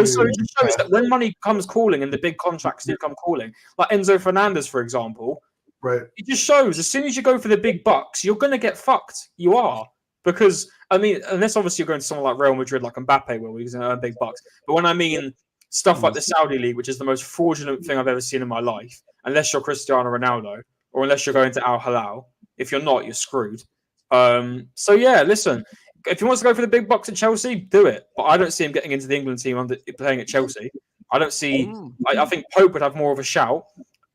So it just shows that when money comes calling and the big contracts do come calling, like Enzo Fernandez, for example, right? It just shows as soon as you go for the big bucks, you're going to get fucked. You are. Because, I mean, unless obviously you're going to someone like Real Madrid, like Mbappe, where he's going to earn big bucks. But when I mean stuff like the Saudi League, which is the most fraudulent thing I've ever seen in my life, unless you're Cristiano Ronaldo, or unless you're going to Al Hilal. If you're not, you're screwed. So, yeah, listen, if he wants to go for the big bucks at Chelsea, do it. But I don't see him getting into the England team playing at Chelsea. I don't see... I think Pope would have more of a shout.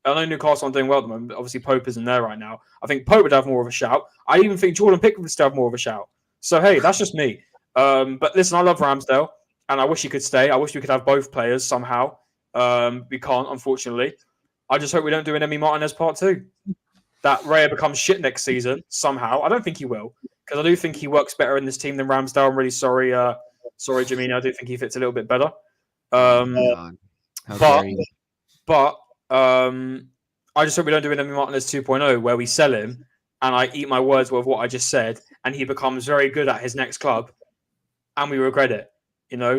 I know Newcastle aren't doing well at the moment, but obviously Pope isn't there right now. I think Pope would have more of a shout. I even think Jordan Pickford would still have more of a shout. So, hey, that's just me. But listen, I love Ramsdale, and I wish he could stay. I wish we could have both players somehow. We can't, unfortunately. I just hope we don't do an Emi Martinez part 2. That Raya becomes shit next season somehow. I don't think he will, because I do think he works better in this team than Ramsdale. I'm really sorry, Jamina. I do think he fits a little bit better. But I just hope we don't do an Emi Martinez 2.0 where we sell him and I eat my words with what I just said and he becomes very good at his next club and we regret it.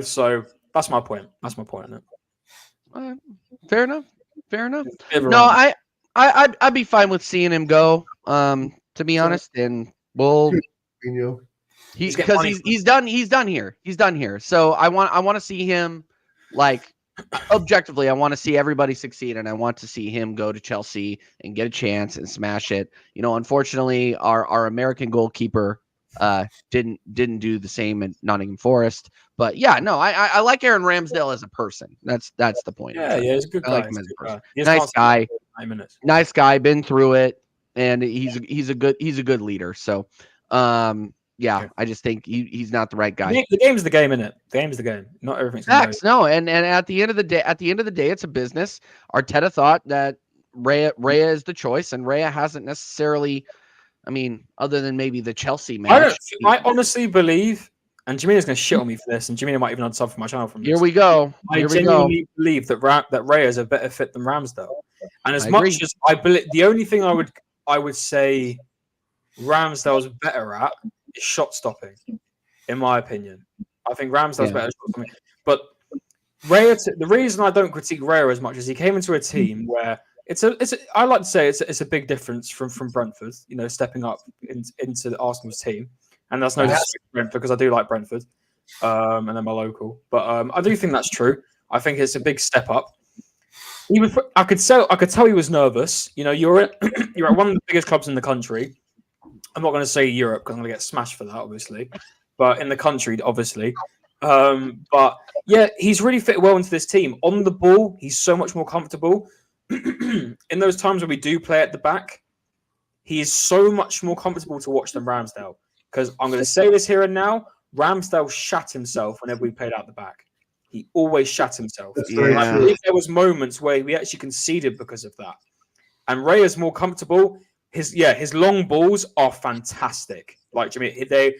So that's my point. That's my point on it. Fair enough. No, I'd be fine with seeing him go. To be honest, and he's done here. He's done here. So I want to see him objectively. I want to see everybody succeed, and I want to see him go to Chelsea and get a chance and smash it. Unfortunately, our American goalkeeper didn't do the same at Nottingham Forest. But yeah, no, I like Aaron Ramsdale as a person. That's the point. Yeah, he's a good guy. I like him as a person. Nice guy. Nice guy. Been through it, and he's a good leader. So, yeah, I just think he's not the right guy. The game's the game, isn't it? The game's the game. Not everything's facts. No, and at the end of the day, it's a business. Arteta thought that Raya is the choice, and Raya hasn't necessarily. I mean, other than maybe the Chelsea match. I honestly believe, and Jamina's going to shit on me for this, and Jamina might even unsub from my channel from this. Here we go. I genuinely believe that Raya is a better fit than Ramsdale. And as much as I believe, the only thing I would say Ramsdale's better at is shot stopping, in my opinion. I think Ramsdale's better at shot stopping. But Raya, the reason I don't critique Raya as much is he came into a team where I like to say it's a big difference from Brentford, stepping up into the Arsenal's team, and that's no disrespect to Brentford because I do like Brentford, and they're my local, but I do think that's true. I think it's a big step up. I could tell he was nervous. You're at one of the biggest clubs in the country. I'm not going to say Europe because I'm going to get smashed for that, obviously, but in the country, obviously. But yeah, he's really fit well into this team. On the ball, he's so much more comfortable. In those times when we do play at the back, he is so much more comfortable to watch than Ramsdale. Because I'm going to say this here and now, Ramsdale shat himself whenever we played out the back. He always shat himself. I believe there was moments where we actually conceded because of that. And Raya's more comfortable. His long balls are fantastic. Like Jimmy, to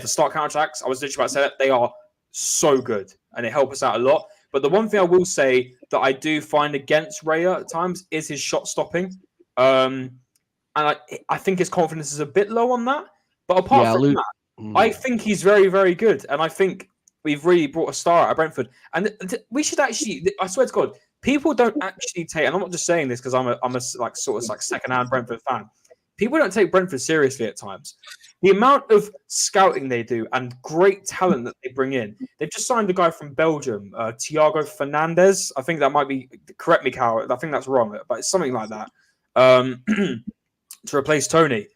start counterattacks, I was literally about to say that they are so good and it helps us out a lot. But the one thing I will say that I do find against Raya at times is his shot stopping. And I think his confidence is a bit low on that. But apart from that, I think he's very, very good. And I think we've really brought a star out of Brentford. And we should actually, I swear to God, people don't actually take, and I'm not just saying this because I'm a second-hand Brentford fan. People don't take Brentford seriously at times. The amount of scouting they do and great talent that they bring in. They've just signed a guy from Belgium, Thiago Fernandez. I think that might be, correct me, Cal, I think that's wrong, but it's something like that, to replace Tony.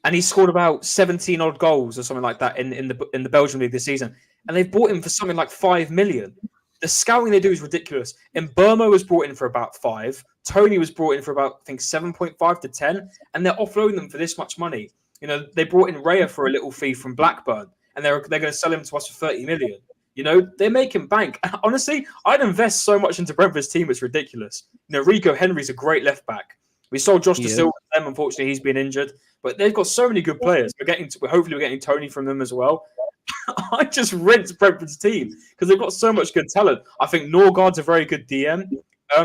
And he scored about 17 odd goals or something like that in the Belgian league this season. And they've bought him for something like 5 million. The scouting they do is ridiculous. And Burma was brought in for about 5. Tony was brought in for about, I think, 7.5 to 10. And they're offloading them for this much money. They brought in Raya for a little fee from Blackburn. And they're going to sell him to us for 30 million. They're making bank. Honestly, I'd invest so much into Brentford's team. It's ridiculous. Rico Henry's a great left back. We sold Josh De Silva to them. Unfortunately, he's been injured. But they've got so many good players. Hopefully we're getting Tony from them as well. I just rent Brentford's team because they've got so much good talent. I think Norgard's a very good DM.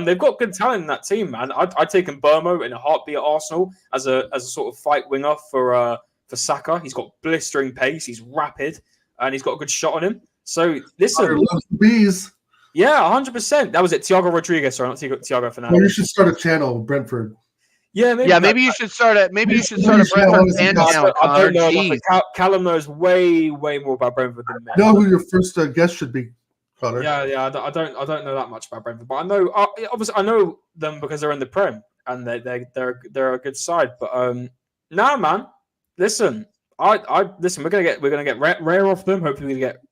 They've got good talent in that team, man. I'd taken Burmo in a heartbeat at Arsenal as a sort of fight winger for Saka. He's got blistering pace. He's rapid, and he's got a good shot on him. So listen, bees. Yeah, 100%. That was it. Thiago Rodriguez, sorry, not Thiago Fernandez. Well, you should start a channel, Brentford. Yeah, maybe you should start a Brentford fan channel. I don't know. Callum knows way more about Brentford than me. Know who your first guest should be, Connor. Yeah. I don't know that much about Brentford, but I know obviously I know them because they're in the Prem and they're a good side. But nah, man, listen, listen. We're gonna get Rare off them. Hopefully, we get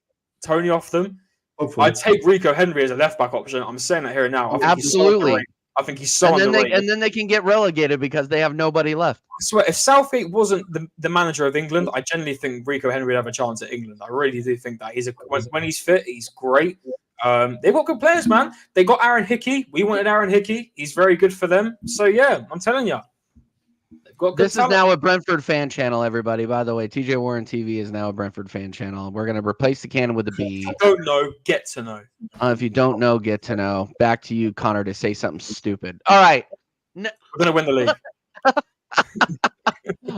Tony off them. Hopefully. I'd take Rico Henry as a left back option. I'm saying that here and now. Absolutely. I think he's so underrated. And then they can get relegated because they have nobody left. I swear, if Southgate wasn't the manager of England, I generally think Rico Henry would have a chance at England. I really do think that when he's fit, he's great. They've got good players, man. They got Aaron Hickey. We wanted Aaron Hickey. He's very good for them. So yeah, I'm telling you. This is now a Brentford fan channel, everybody. By the way, TJ Warren TV is now a Brentford fan channel. We're going to replace the canon with a B. If you don't know, get to know. If you don't know, get to know. Back to you, Connor, to say something stupid. All right. We're going to win the league.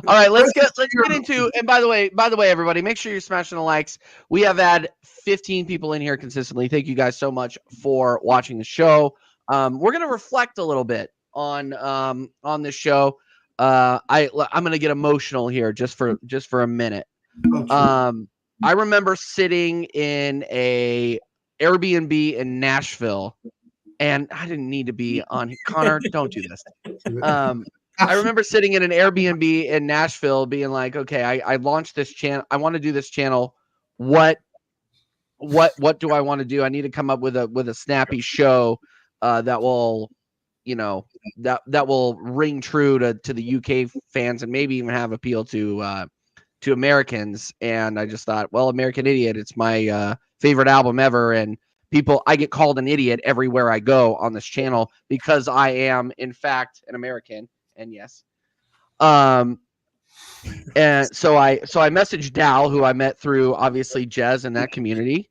All right, let's get into. And by the way, everybody, make sure you're smashing the likes. We have had 15 people in here consistently. Thank you guys so much for watching the show. We're going to reflect a little bit on this show. I'm going to get emotional here just for a minute. I remember sitting in a Airbnb in Nashville, and I didn't need to be on. Connor, don't do this. I remember sitting in an Airbnb in Nashville, being like, "Okay, I launched this channel. I want to do this channel. What do I want to do? I need to come up with a snappy show that will." That will ring true to the UK fans and maybe even have appeal to Americans. And I just thought, well, American Idiot, it's my favorite album ever. And I get called an idiot everywhere I go on this channel because I am, in fact, an American. And yes. And so I messaged Dal, who I met through obviously Jez and that community.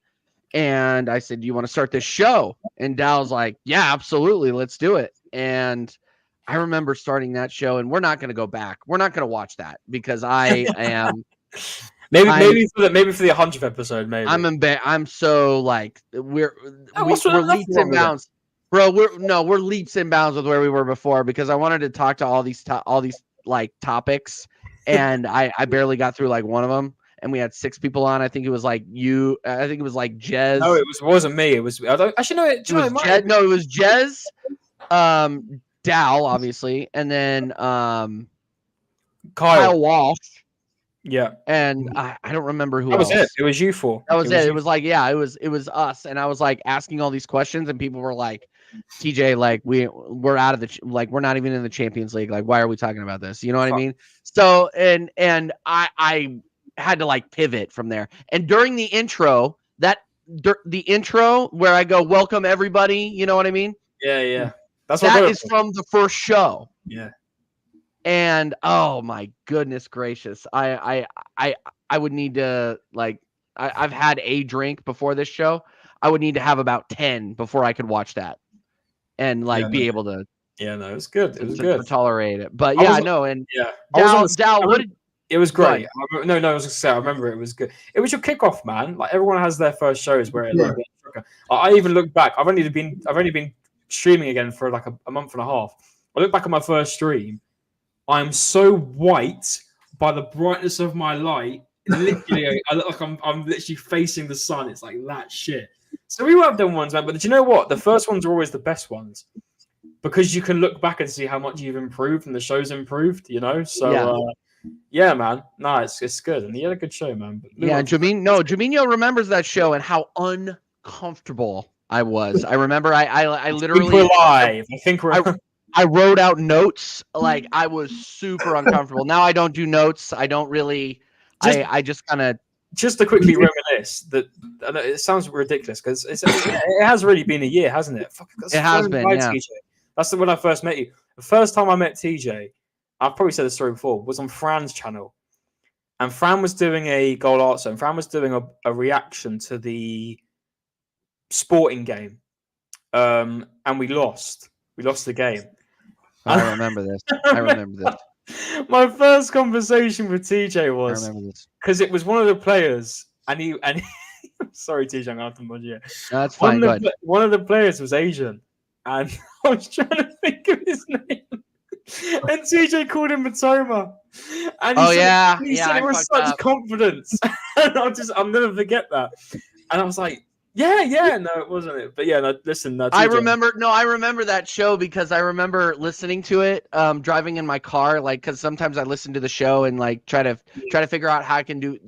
And I said, do you want to start this show? And Dal's like, yeah, absolutely. Let's do it. And I remember starting that show, and we're not going to go back. We're not going to watch that because I am maybe for the 100th episode. Maybe I'm so like we're leaps and bounds. Bro, we're leaps and bounds with where we were before because I wanted to talk to all these like topics, and I barely got through like one of them, and we had 6 people on. I think it was like you. I think it was like Jez. No, wasn't me. It was. I don't actually know. It was Jez. No, it was Jez. Dow, obviously, and then Kyle Walsh. Yeah, and I don't remember who that else. was it. It was you four. That was it. It was like, yeah, it was us, and I was like asking all these questions, and people were like, TJ, like we're out of the like we're not even in the Champions League. Like, why are we talking about this? You know what I mean? So and I had to like pivot from there. And during the intro, the intro where I go, welcome everybody. You know what I mean? Yeah. That is from the first show. Yeah. And oh my goodness gracious, I would need to like I've had a drink before this show. I would need to have about 10 before I could watch that and like be able to. Yeah, no, it was good. It was to good. Tolerate it, but yeah, no, and Dow, what did? It was great. No, I was gonna say I remember it was good. It was your kickoff, man. Like everyone has their first shows where I even look back. I've only been streaming again for like a month and a half. I look back at my first stream. I'm so white by the brightness of my light. Literally, I look like I'm literally facing the sun. It's like that shit. So we have done ones, man. But do you know what? The first ones are always the best ones because you can look back and see how much you've improved and the show's improved. You know, so yeah, man. No, it's good, and you had a good show, man. But Jaminho remembers that show and how uncomfortable I was. I remember I literally I think we're live. I wrote out notes. Like I was super uncomfortable. Now I don't do notes. I don't really. I just kind of. Just to quickly reminisce that it sounds ridiculous because it has really been a year, hasn't it? It has been. Yeah. TJ. That's when I first met you. The first time I met TJ, I've probably said this story before, was on Fran's channel, and Fran was doing a goal answer, and Fran was doing a reaction to the sporting game, and we lost. We lost the game. I remember this. My first conversation with TJ was because it was one of the players, and he sorry, TJ, I'm gonna have to mud you. No, that's fine. One of the players was Asian, and I was trying to think of his name, and TJ called him Matoma. And he said it with such confidence, and I'll never forget that. And I was like, yeah, no, it wasn't it. But yeah, no, listen. No, I remember that show because I remember listening to it, driving in my car, like because sometimes I listen to the show and like try to figure out how I can do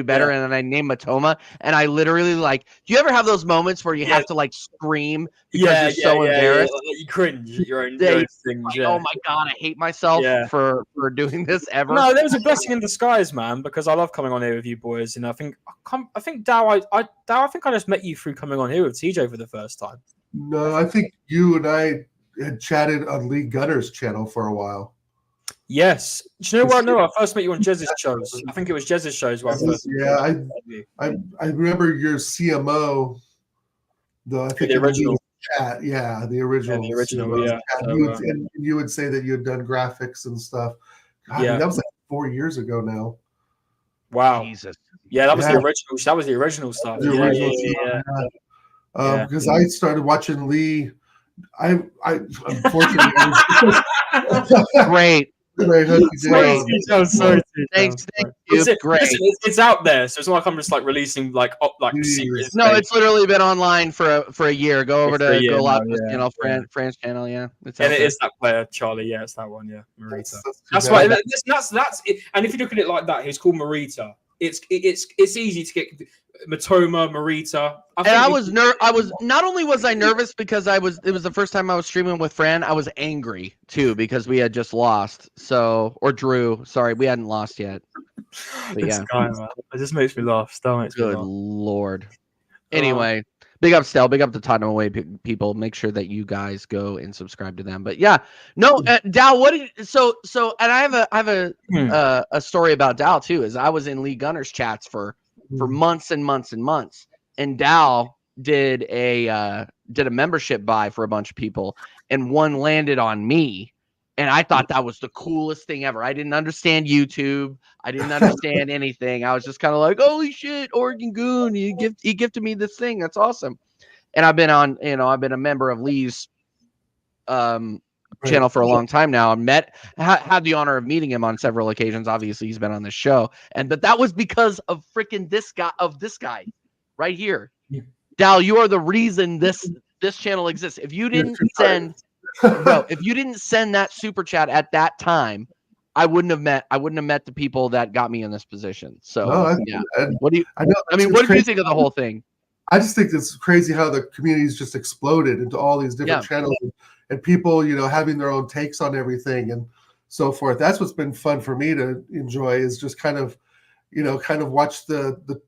better, and then I name Matoma, and I literally like. Do you ever have those moments where you have to like scream because you're so embarrassed? Yeah. You cringe at your own things. Like, oh my god, I hate myself for doing this ever. No, there was a blessing in disguise, man, because I love coming on here with you boys, and I think Dow, I think I just met you through coming on here with TJ for the first time. No, I think you and I had chatted on Lee Gunner's channel for a while. Yes. Do you know what? No, I first met you on Jez's shows. I think it was Jez's shows where I first I remember your CMO, the original chat. Yeah, the original. Yeah, the original, yeah. You would say that you had done graphics and stuff. God, that was like 4 years ago now. Wow. Jesus. Yeah, that was the original. That was the original stuff. Because I started watching Lee. I unfortunately great. Sorry. Thanks. Great. It's out there, so it's not like I'm just like releasing like secrets. No, it's literally been online for a year. Go over to Go Live channel, Fran's channel. Yeah, it is that player, Charlie. Yeah, it's that one. Yeah, Marita. That's why. That's it. And if you look at it like that, he's called Marita. It's easy to get Matoma, Marita. I was not only was I nervous because it was the first time I was streaming with Fran, I was angry too because we had just lost. Or drew. Sorry, we hadn't lost yet. But yeah. It just makes me laugh. Good Lord. Anyway, big up Stel, big up the Tottenham Away people. Make sure that you guys go and subscribe to them. But yeah, no, Dow. What did and I have a story about Dow too. Is I was in Lee Gunner's chats for months and months and months, and Dow did a membership buy for a bunch of people, and one landed on me. And I thought that was the coolest thing ever. I didn't understand YouTube. I didn't understand anything. I was just kind of like, holy shit, Oregon Goon. He gifted me this thing. That's awesome. and I've been on, I've been a member of Lee's channel for a long time now. I had the honor of meeting him on several occasions. Obviously, he's been on the show, but that was because of freaking this guy right here. Yeah. Dal, you are the reason this channel exists. If you didn't send, bro, if you didn't send that super chat at that time, I wouldn't have met the people that got me in this position. So yeah. What do you? What do you think of the whole thing? I just think it's crazy how the community's just exploded into all these different channels and people, having their own takes on everything and so forth. That's what's been fun for me to enjoy, is just kind of watch the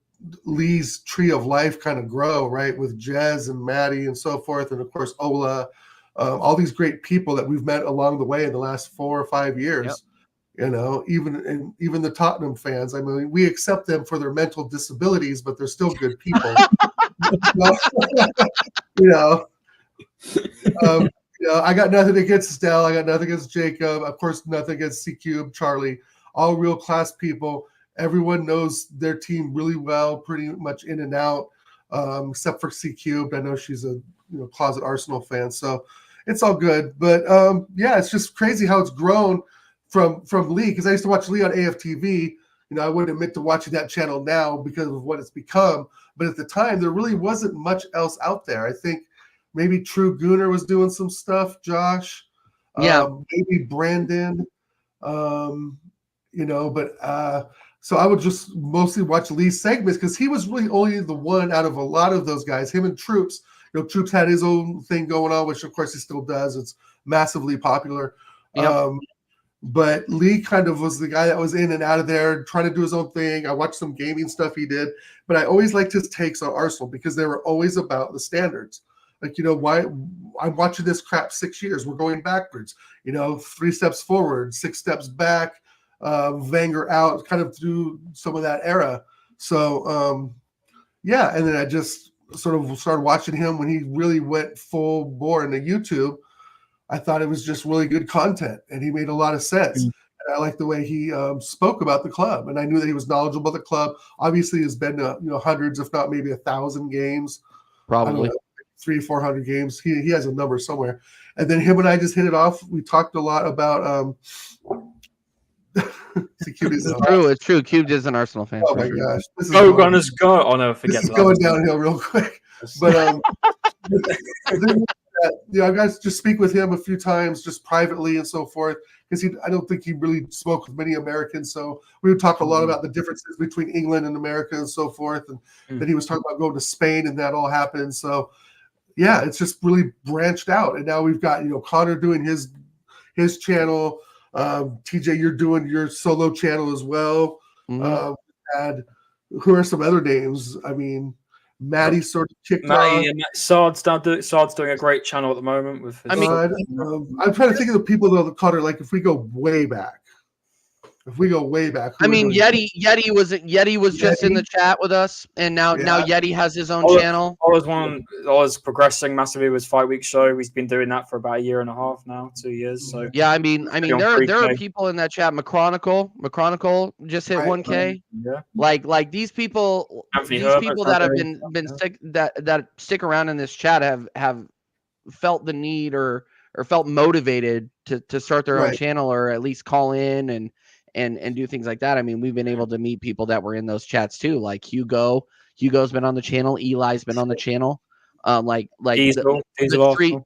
Lee's tree of life kind of grow, right? With Jez and Maddie and so forth. And of course, Ola, all these great people that we've met along the way in the last 4 or 5 years. Yep. Even the Tottenham fans. I mean, we accept them for their mental disabilities, but they're still good people. I got nothing against Estelle. I got nothing against Jacob. Of course, nothing against C-Cube, Charlie. All real class people. Everyone knows their team really well, pretty much in and out, except for C-Cube. I know she's a closet Arsenal fan, so it's all good. But it's just crazy how it's grown from Lee, because I used to watch Lee on AFTV. I wouldn't admit to watching that channel now because of what it's become. But at the time, there really wasn't much else out there. I think maybe True Gooner was doing some stuff, Josh. Maybe Brandon. So I would just mostly watch Lee's segments because he was really only the one out of a lot of those guys. Him and Troops. Troops had his own thing going on, which of course he still does. It's massively popular. Yep. But Lee kind of was the guy that was in and out of there trying to do his own thing. I watched some gaming stuff he did, but I always liked his takes on Arsenal because they were always about the standards. Like, why I'm watching this crap 6 years. We're going backwards, 3 steps forward, 6 steps back, Wenger out, kind of through some of that era. So, and then I just sort of started watching him when he really went full bore into YouTube. I thought it was just really good content, and he made a lot of sense. And I liked the way he spoke about the club, and I knew that he was knowledgeable about the club. Obviously, he's been to hundreds, if not maybe 1,000 games, probably 300-400 games. He has a number somewhere. And then him and I just hit it off. We talked a lot about. It's true. Cube is an Arsenal fan. Oh my gosh! Go Gunners, go! Oh no, forget this is going downhill real quick. But I got to just speak with him a few times, just privately and so forth, because I don't think he really spoke with many Americans. So we would talk a lot about the differences between England and America and so forth. And then he was talking about going to Spain, and that all happened. So it's just really branched out. And now we've got Connor doing his channel. TJ, you're doing your solo channel as well. And who are some other names? I mean, Maddie sort of kicked off. Sard's doing a great channel at the moment. I'm trying to think of the people though that caught her. Like if we go way back. I mean, Yeti was just in the chat with us, and now Yeti has his own channel. I was progressing massively with Fight Week show. He's been doing that for about 1.5 years now, 2 years. So I mean, there are people in that chat. McChronicle just hit 1K. Yeah, like these people, that have been sick, that stick around in this chat have felt the need or felt motivated to start their own channel, or at least call in and do things like that. I mean, we've been able to meet people that were in those chats too, like Hugo's been on the channel, Eli's been on the channel,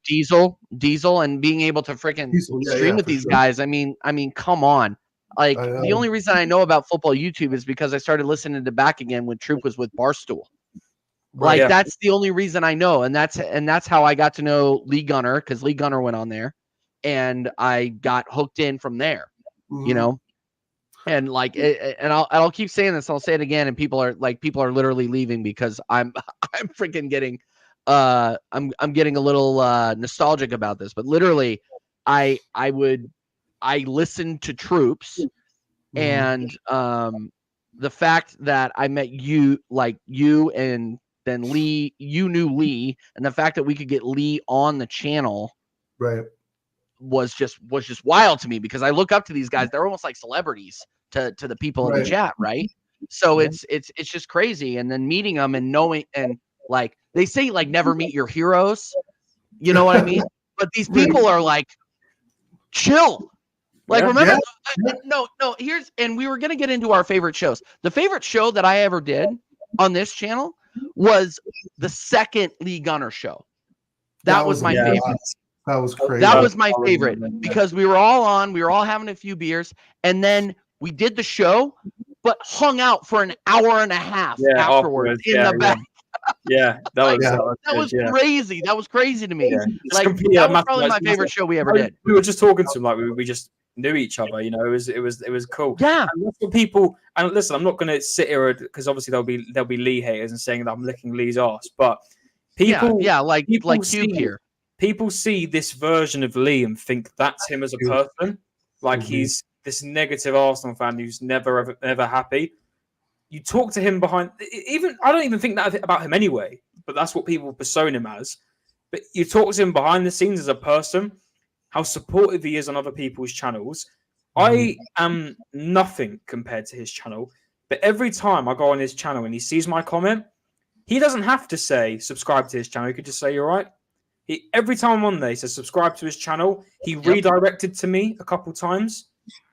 Diesel, and being able to freaking stream with these guys. I mean, come on. Like the only reason I know about football YouTube is because I started listening to Back Again when Troop was with Barstool. That's the only reason I know, and that's how I got to know Lee Gunner, because Lee Gunner went on there, and I got hooked in from there. And I'll keep saying this. I'll say it again. And people are literally leaving because I'm freaking getting, I'm getting a little nostalgic about this. But literally, I listened to Troops, and the fact that I met you, and then Lee, you knew Lee, and the fact that we could get Lee on the channel, was just wild to me, because I look up to these guys. They're almost like celebrities to the people in the chat, right? So it's just crazy. And then meeting them and knowing, and like they say like never meet your heroes. You know what I mean? But these people are like, chill. Like, remember? No. Here's, and we were gonna get into our favorite shows. The favorite show that I ever did on this channel was the second Lee Gunner show. That was my favorite. That was crazy. That was my favorite because we were all having a few beers, and then we did the show, but hung out for an hour and a half afterwards in the back. Yeah, that was crazy. That was crazy to me. Yeah. Like, that was probably my favorite show we ever did. We were just talking to him like we just knew each other. You know, it was cool. Yeah. And that's what people. And listen, I'm not going to sit here because obviously there'll be Lee haters and saying that I'm licking Lee's ass, but people, like Cube here. People see this version of Lee and think that's him as a person. Like he's this negative Arsenal fan who's never ever happy. You talk to him behind, even I don't even think that about him anyway, but that's what people persona him as. But you talk to him behind the scenes as a person, how supportive he is on other people's channels. I am nothing compared to his channel, but every time I go on his channel and he sees my comment, he doesn't have to say subscribe to his channel. He could just say you're right. Every time I'm on there, he says subscribe to his channel. He redirected to me a couple times.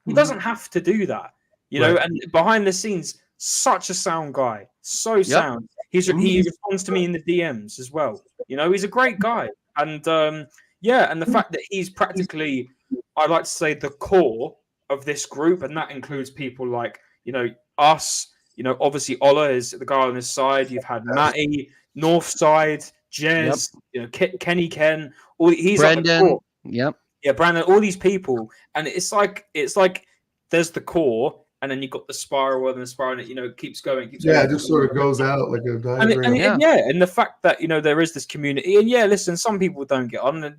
He doesn't have to do that, you know. And behind the scenes, such a sound guy, so sound. He responds to me in the DMs as well. You know, he's a great guy, and and the fact that he's practically, I'd like to say, the core of this group, and that includes people like us. You know, obviously Ola is the guy on his side. You've had Matty, Northside, Jez, Kenny Ken. He's Brendan. Brandon. All these people, and it's like there's the core. And then you've got the spiral, and the spiral, and it keeps going. It just sort of goes out like a diagram. And the fact that there is this community, and listen, some people don't get on, and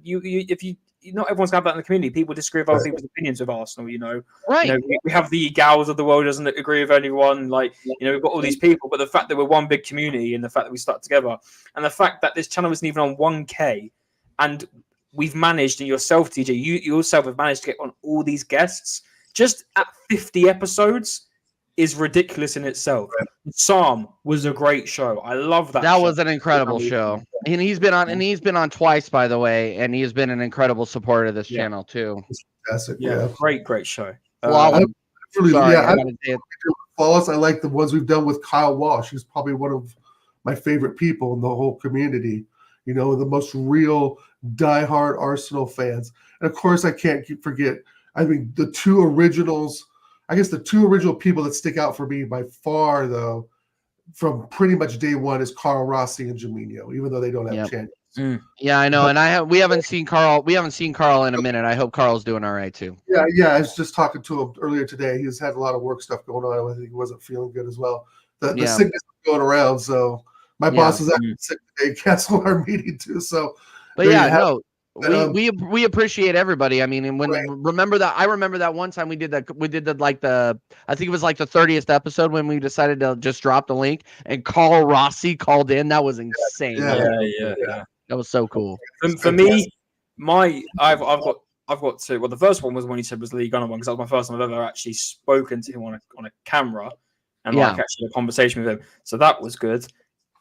not everyone's got that in the community. People disagree with other people's opinions of Arsenal. Right? We have the Gals of the world doesn't agree with anyone. Like we've got all these people, but the fact that we're one big community, and the fact that we stuck together, and the fact that this channel isn't even on 1K, and we've managed, and yourself, TJ, you yourself have managed to get on all these guests. Just at 50 episodes is ridiculous in itself. Psalm was a great show. I love that. That was an incredible show. And he's been on twice, by the way, and he's been an incredible supporter of this channel too. Fantastic. Great show. Flawless. I like the ones we've done with Kyle Walsh. He's probably one of my favorite people in the whole community. The most real diehard Arsenal fans. And of course, I can't forget. I mean, the two original people that stick out for me by far, though, from pretty much day one is Carl Rossi and Jaminho, even though they don't have channels. Yeah, I know. And we haven't seen Carl. We haven't seen Carl in a minute. I hope Carl's doing all right too. Yeah. I was just talking to him earlier today. He's had a lot of work stuff going on. I think he wasn't feeling good as well. The sickness is going around. So my boss is actually sick today, canceled our meeting too. So, but we appreciate everybody. I mean, and when remember that one time we did I think it was like the 30th episode when we decided to just drop the link and Carl Rossi called in. That was insane. Yeah. That was so cool. For me, I've got two. Well, the first one was when he said was Lee Gunner one, because that was my first time I've ever actually spoken to him on a camera and actually had a conversation with him. So that was good.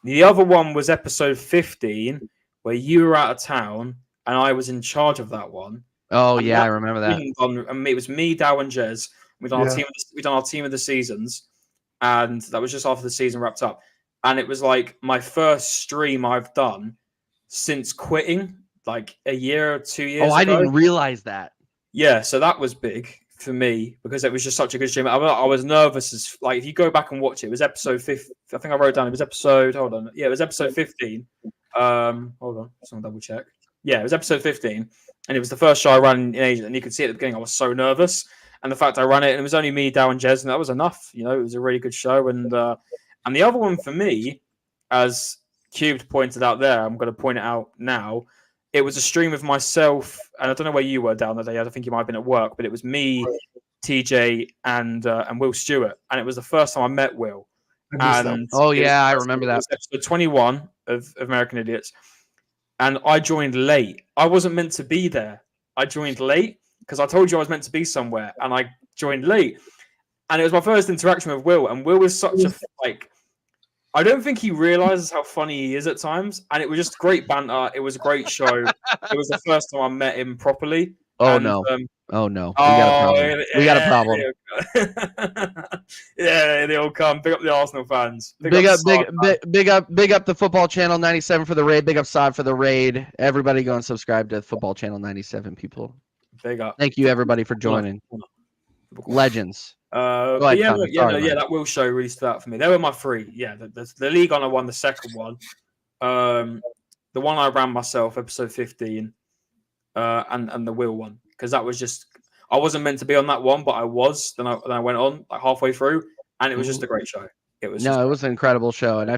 The other one was episode 15 where you were out of town. And I was in charge of that one. Oh yeah, I remember that. And it was me, Dow, and Jez. We done our team of the seasons, and that was just after the season wrapped up. And it was like my first stream I've done since quitting, like a year or 2 years. I didn't realize that. Yeah, so that was big for me because it was just such a good stream. I was nervous as if you go back and watch it, it was episode 5. I think I wrote down it was episode. Hold on, it was episode 15. Hold on, someone double check. Yeah, it was episode 15, and it was the first show I ran in Asia, and you could see at the beginning I was so nervous, and the fact I ran it, and it was only me, Dow, and Jez, and that was enough. It was a really good show, and the other one for me, as Cubed pointed out there, I'm going to point it out now, it was a stream of myself, and I don't know where you were down that day, I think you might have been at work, but it was me, TJ, and Will Stewart, and it was the first time I met Will. And I remember that. It was episode 21 of American Idiots. And I joined late. I wasn't meant to be there. I joined late because I told you I was meant to be somewhere, and I joined late. And it was my first interaction with Will. And Will is such a I don't think he realizes how funny he is at times, and it was just great banter. It was a great show. It was the first time I met him properly. Oh And, no! Oh no! We got a oh, problem. We got a problem. Yeah, they all come. Big up the Arsenal fans. Big up the Football Channel 97 for the raid. Big up Sod for the raid. Everybody go and subscribe to Football Channel 97, people. Big up. Thank you everybody for joining. Legends. But yeah, that Will show really stood out for me. They were my three. Yeah, the League Honor won the second one. The one I ran myself, episode 15, and the Will one, because that was just, I wasn't meant to be on that one, but I was. Then I went on like halfway through, and it was just a great show. It was an incredible show, and I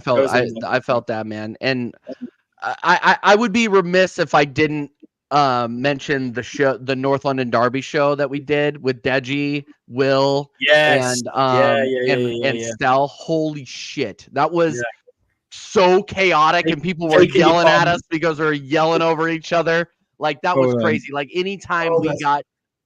felt that, man. And I would be remiss if I didn't mention the North London Derby show that we did with Deji, Will, and Stell. Holy shit, that was so chaotic, and people were yelling at us because we were yelling over each other. Like that was crazy. Like anytime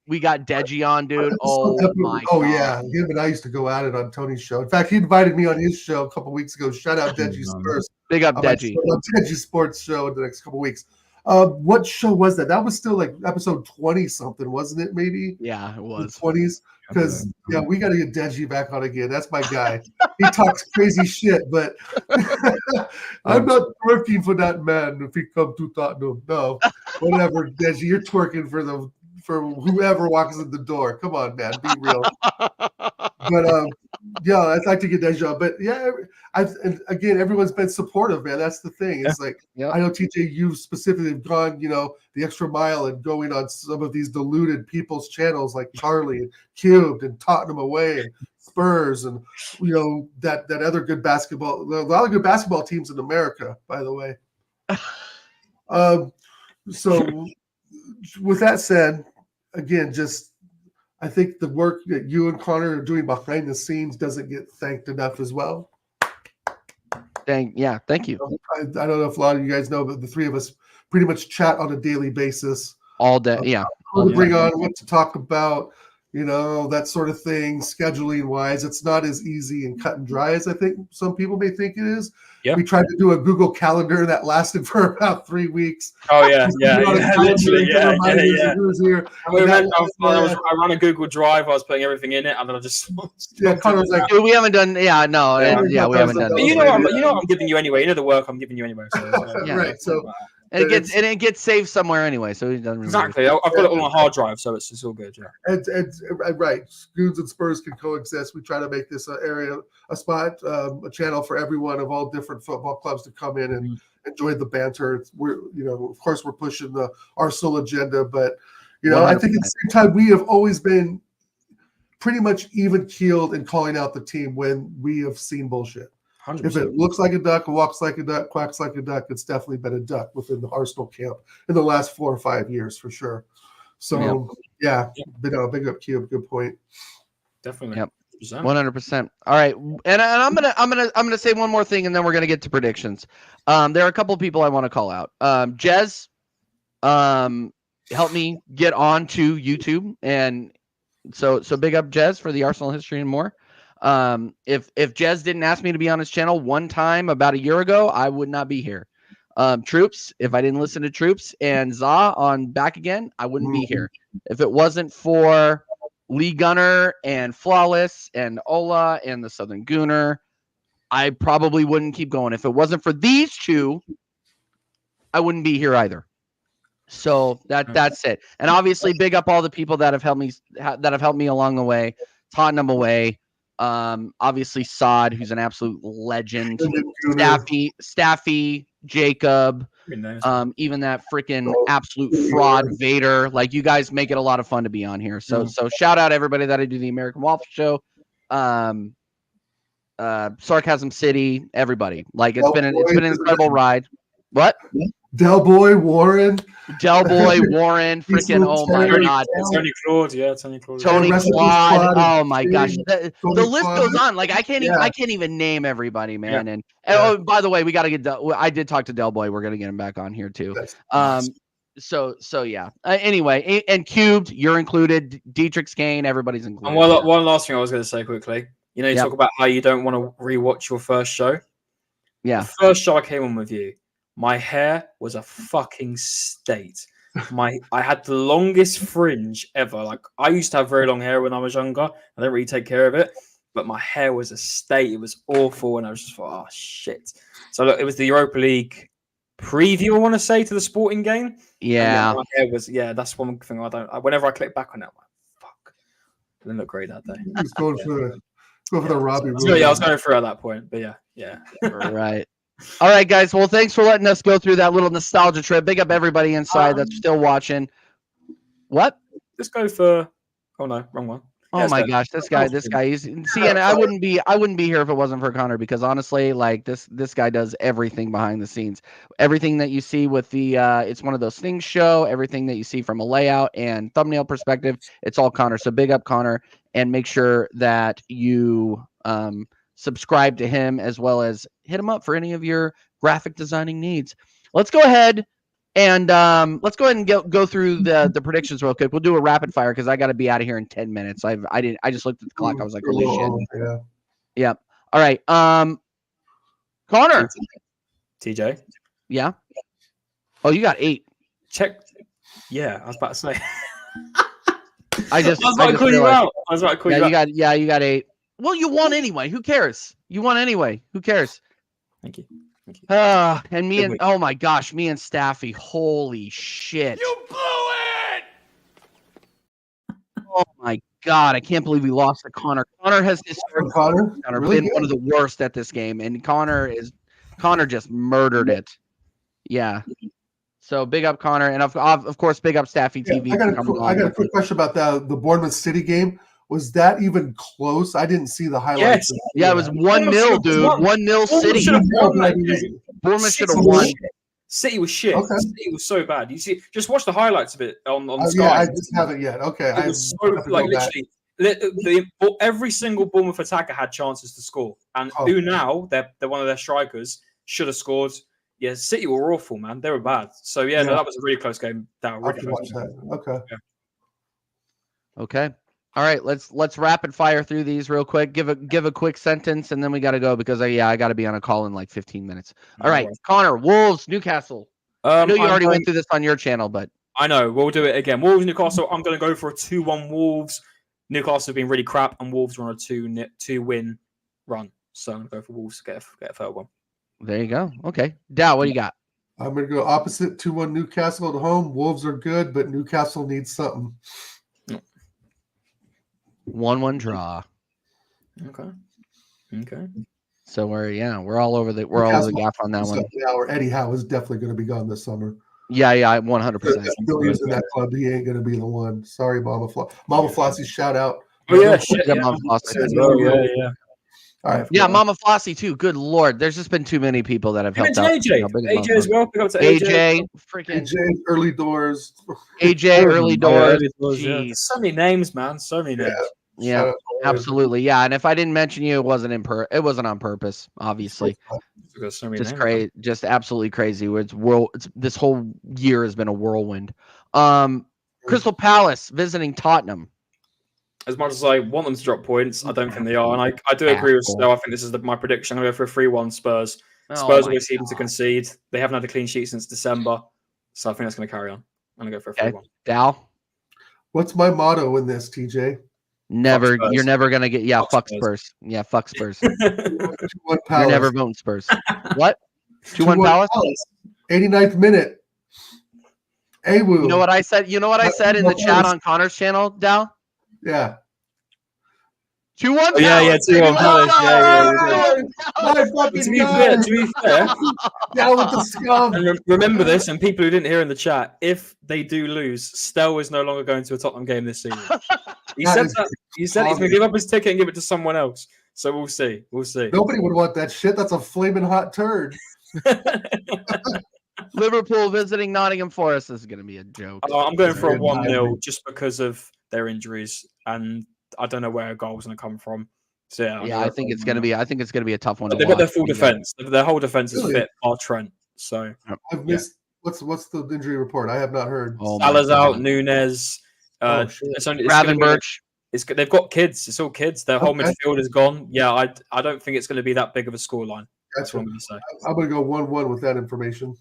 we got Deji on, dude. Oh my god. Yeah, him and I used to go at it on Tony's show. In fact, he invited me on his show a couple weeks ago. Shout out Deji Spurs. Big up Deji. Deji Sports show in the next couple weeks. What show was that? That was still like episode 20 something, wasn't it? Maybe. Yeah, it was. 20s. Because we got to get Deji back on again. That's my guy. He talks crazy shit, but I'm not twerking for that man if he come to Tottenham. No, whatever, Deji, you're twerking for whoever walks in the door. Come on, man, be real. But yeah, I'd like to get Deji on. But yeah, and again, everyone's been supportive, man. That's the thing. It's like I know TJ, you specifically have gone, the extra mile and going on some of these diluted people's channels like Charlie and Cubed and Tottenham Away and Spurs and that other good basketball. A lot of good basketball teams in America, by the way. So with that said, again, I think the work that you and Connor are doing behind the scenes doesn't get thanked enough as well. Thank you. I don't know if a lot of you guys know, but the three of us pretty much chat on a daily basis. All day, yeah. Who to bring on, what to talk about, that sort of thing, scheduling wise. It's not as easy and cut and dry as I think some people may think it is. Yep. We tried to do a Google Calendar that lasted for about 3 weeks. Oh yeah, literally, yeah. I ran a Google Drive. I was putting everything in it, and then I just Connor was like, "Dude, we haven't done." Yeah, no, we haven't done. But you know what I'm giving you anyway. You know the work I'm giving you anyway. So, right. So. And it gets saved somewhere anyway, so it doesn't exactly. I've got it all on a hard drive, so it's all good. Yeah. And right, Goons and Spurs can coexist. We try to make this a spot, a channel for everyone of all different football clubs to come in and enjoy the banter. We're, of course, we're pushing the Arsenal agenda, but I think at the same time we have always been pretty much even keeled in calling out the team when we have seen bullshit. 100%. If it looks like a duck, walks like a duck, quacks like a duck, it's definitely been a duck within the Arsenal camp in the last 4 or 5 years for sure. So big up, Cube. Good point. Definitely. Yep. 100%. All right, and I'm gonna say one more thing, and then we're gonna get to predictions. There are a couple of people I want to call out. Jez, help me get on to YouTube, and so big up Jez for the Arsenal history and more. If Jez didn't ask me to be on his channel one time about a year ago, I would not be here. Troops, if I didn't listen to Troops and Za on Back Again, I wouldn't be here. If it wasn't for Lee Gunner and Flawless and Ola and the Southern Gooner, I probably wouldn't keep going. If it wasn't for these two, I wouldn't be here either. So that's it. And obviously big up all the people that have helped me along the way. Tottenham Away. Obviously Sod, who's an absolute legend. Staffy, Jacob, even that freaking absolute fraud Vader. Like, you guys make it a lot of fun to be on here. So shout out everybody that I do the American Waffle Show. Sarcasm City, everybody. Like, it's been an incredible ride. What? Del Boy, Warren, freaking, oh my god. Tony Claude. Tony Claude. Oh my gosh. The list goes on. Like, I can't even name everybody, man. And oh, by the way, we got to get I did talk to Del Boy. We're going to get him back on here too. So yeah. Anyway, and Cubed, you're included. Dietrich's Kane, everybody's included. And one last thing I was going to say quickly. You talk about how you don't want to rewatch your first show. Yeah. The first show I came on with you, my hair was a fucking state. I had the longest fringe ever. Like, I used to have very long hair when I was younger. I didn't really take care of it, but my hair was a state. It was awful, and I was just like, oh shit. So look, it was the Europa League preview, I want to say, to the Sporting game. And Yeah. my hair was, that's one thing whenever I click back on it, I'm like, fuck. It didn't look great that day. Just going for the Robbie. So, I was going through at that point, but yeah. Right. All right, guys. Well, thanks for letting us go through that little nostalgia trip. Big up everybody inside that's still watching. What? Let's go for. Oh no, wrong one. Oh my gosh, this guy. He's see, and I wouldn't be here if it wasn't for Connor, because honestly, like this guy does everything behind the scenes. Everything that you see with the it's one of those things show. Everything that you see from a layout and thumbnail perspective, it's all Connor. So big up Connor, and make sure that you subscribe to him, as well as hit him up for any of your graphic designing needs. Let's go ahead and go through the predictions real quick. We'll do a rapid fire because I got to be out of here in 10 minutes. I just looked at the clock. I was like, holy shit. Yeah. Yep. All right. Connor. TJ. Yeah. Oh, you got 8. Check. Yeah, I was about to say. I was about to call you out. I was about to call you out. You got 8. Well, you won anyway. Who cares? You won anyway. Who cares? Thank you. And me and oh my gosh, me and Staffy. Holy shit. You blew it! Oh my god, I can't believe we lost to Connor. Connor has Connor really been one of the worst at this game, and Connor just murdered it. Yeah. So big up Connor, and of course big up Staffy TV. I got a quick question about the Bournemouth City game. Was that even close? I didn't see the highlights. Yes. Yeah, it was 1-0, dude. 1-0 City. Bournemouth should have won. City was shit. Okay. City was so bad. You see, just watch the highlights of it on Sky. Yeah, I just haven't yet. Okay. It was so, like, literally, every single Bournemouth attacker had chances to score. And Unai, they're one of their strikers, should have scored. Yeah, City were awful, man. They were bad. So, no, that was a really close game. Okay. Yeah. Okay. All right, let's rapid fire through these real quick. Give a quick sentence, and then we got to go because I got to be on a call in like 15 minutes. All right, Connor, Wolves, Newcastle. I know you already went through this on your channel, but I know we'll do it again. Wolves, Newcastle. I'm going to go for a 2-1 Wolves. Newcastle have been really crap, and Wolves are on a 2-win run. So I'm going to go for Wolves to get a third one. There you go. Okay, Dow, what do you got? I'm going to go opposite 2-1 Newcastle at home. Wolves are good, but Newcastle needs something. 1-1 draw. Okay. So we're all over the gap on that one. Eddie Howe is definitely going to be gone this summer. Yeah, 100%. Billions in that club, he ain't going to be the one. Sorry, Mama Flossie, shout out. Oh yeah, shit. Yeah. Mama Flossie. Yeah. All right. Yeah, Mama Flossie too. Good Lord, there's just been too many people that have helped out. AJ as well. Pick up to AJ, freaking AJ, early doors. AJ, early doors. Yeah. So many names, man. So many names. Yeah, absolutely. Yeah, and if I didn't mention you, it wasn't on purpose, obviously. Just crazy, just absolutely crazy. This whole year has been a whirlwind. Crystal Palace visiting Tottenham. As much as I want them to drop points, I don't think they are, and I do agree with Stowe. I think this is my prediction. I'm going to go for a 3-1 Spurs. Spurs always seem to concede. They haven't had a clean sheet since December, so I think that's going to carry on. I'm going to go for a 3-1. Dow? What's my motto in this, TJ? Never. You're never going to get. Yeah, fuck Spurs. Yeah, fuck Spurs. You're never voting Spurs. What? 2-1 Palace? 89th minute. Awu. You know what I said? You know what I said in the chat on Connor's channel, Dow? Yeah. 2-1 Palace. Yeah, 2-1 Palace. To be fair. Down with the scum. And remember this, and people who didn't hear in the chat, if they do lose, Stell is no longer going to a Tottenham game this season. He said he's going to give up his ticket and give it to someone else. So we'll see. Nobody would want that shit. That's a flaming hot turd. Liverpool visiting Nottingham Forest. This is going to be a joke. I'm going for a 1-0 just because of their injuries, and I don't know where a goal's going to come from. So I think it's going to be. I think it's going to be a tough one. They've got their full defense. Their whole defense is fit. Bar Trent. So I've missed. What's the injury report? I have not heard. Salah's out. Nunes. Gravenberch. They've got kids. It's all kids. Their whole midfield is gone. Yeah, I don't think it's going to be that big of a scoreline. That's what I'm going to say. I'm going to go 1-1 with that information.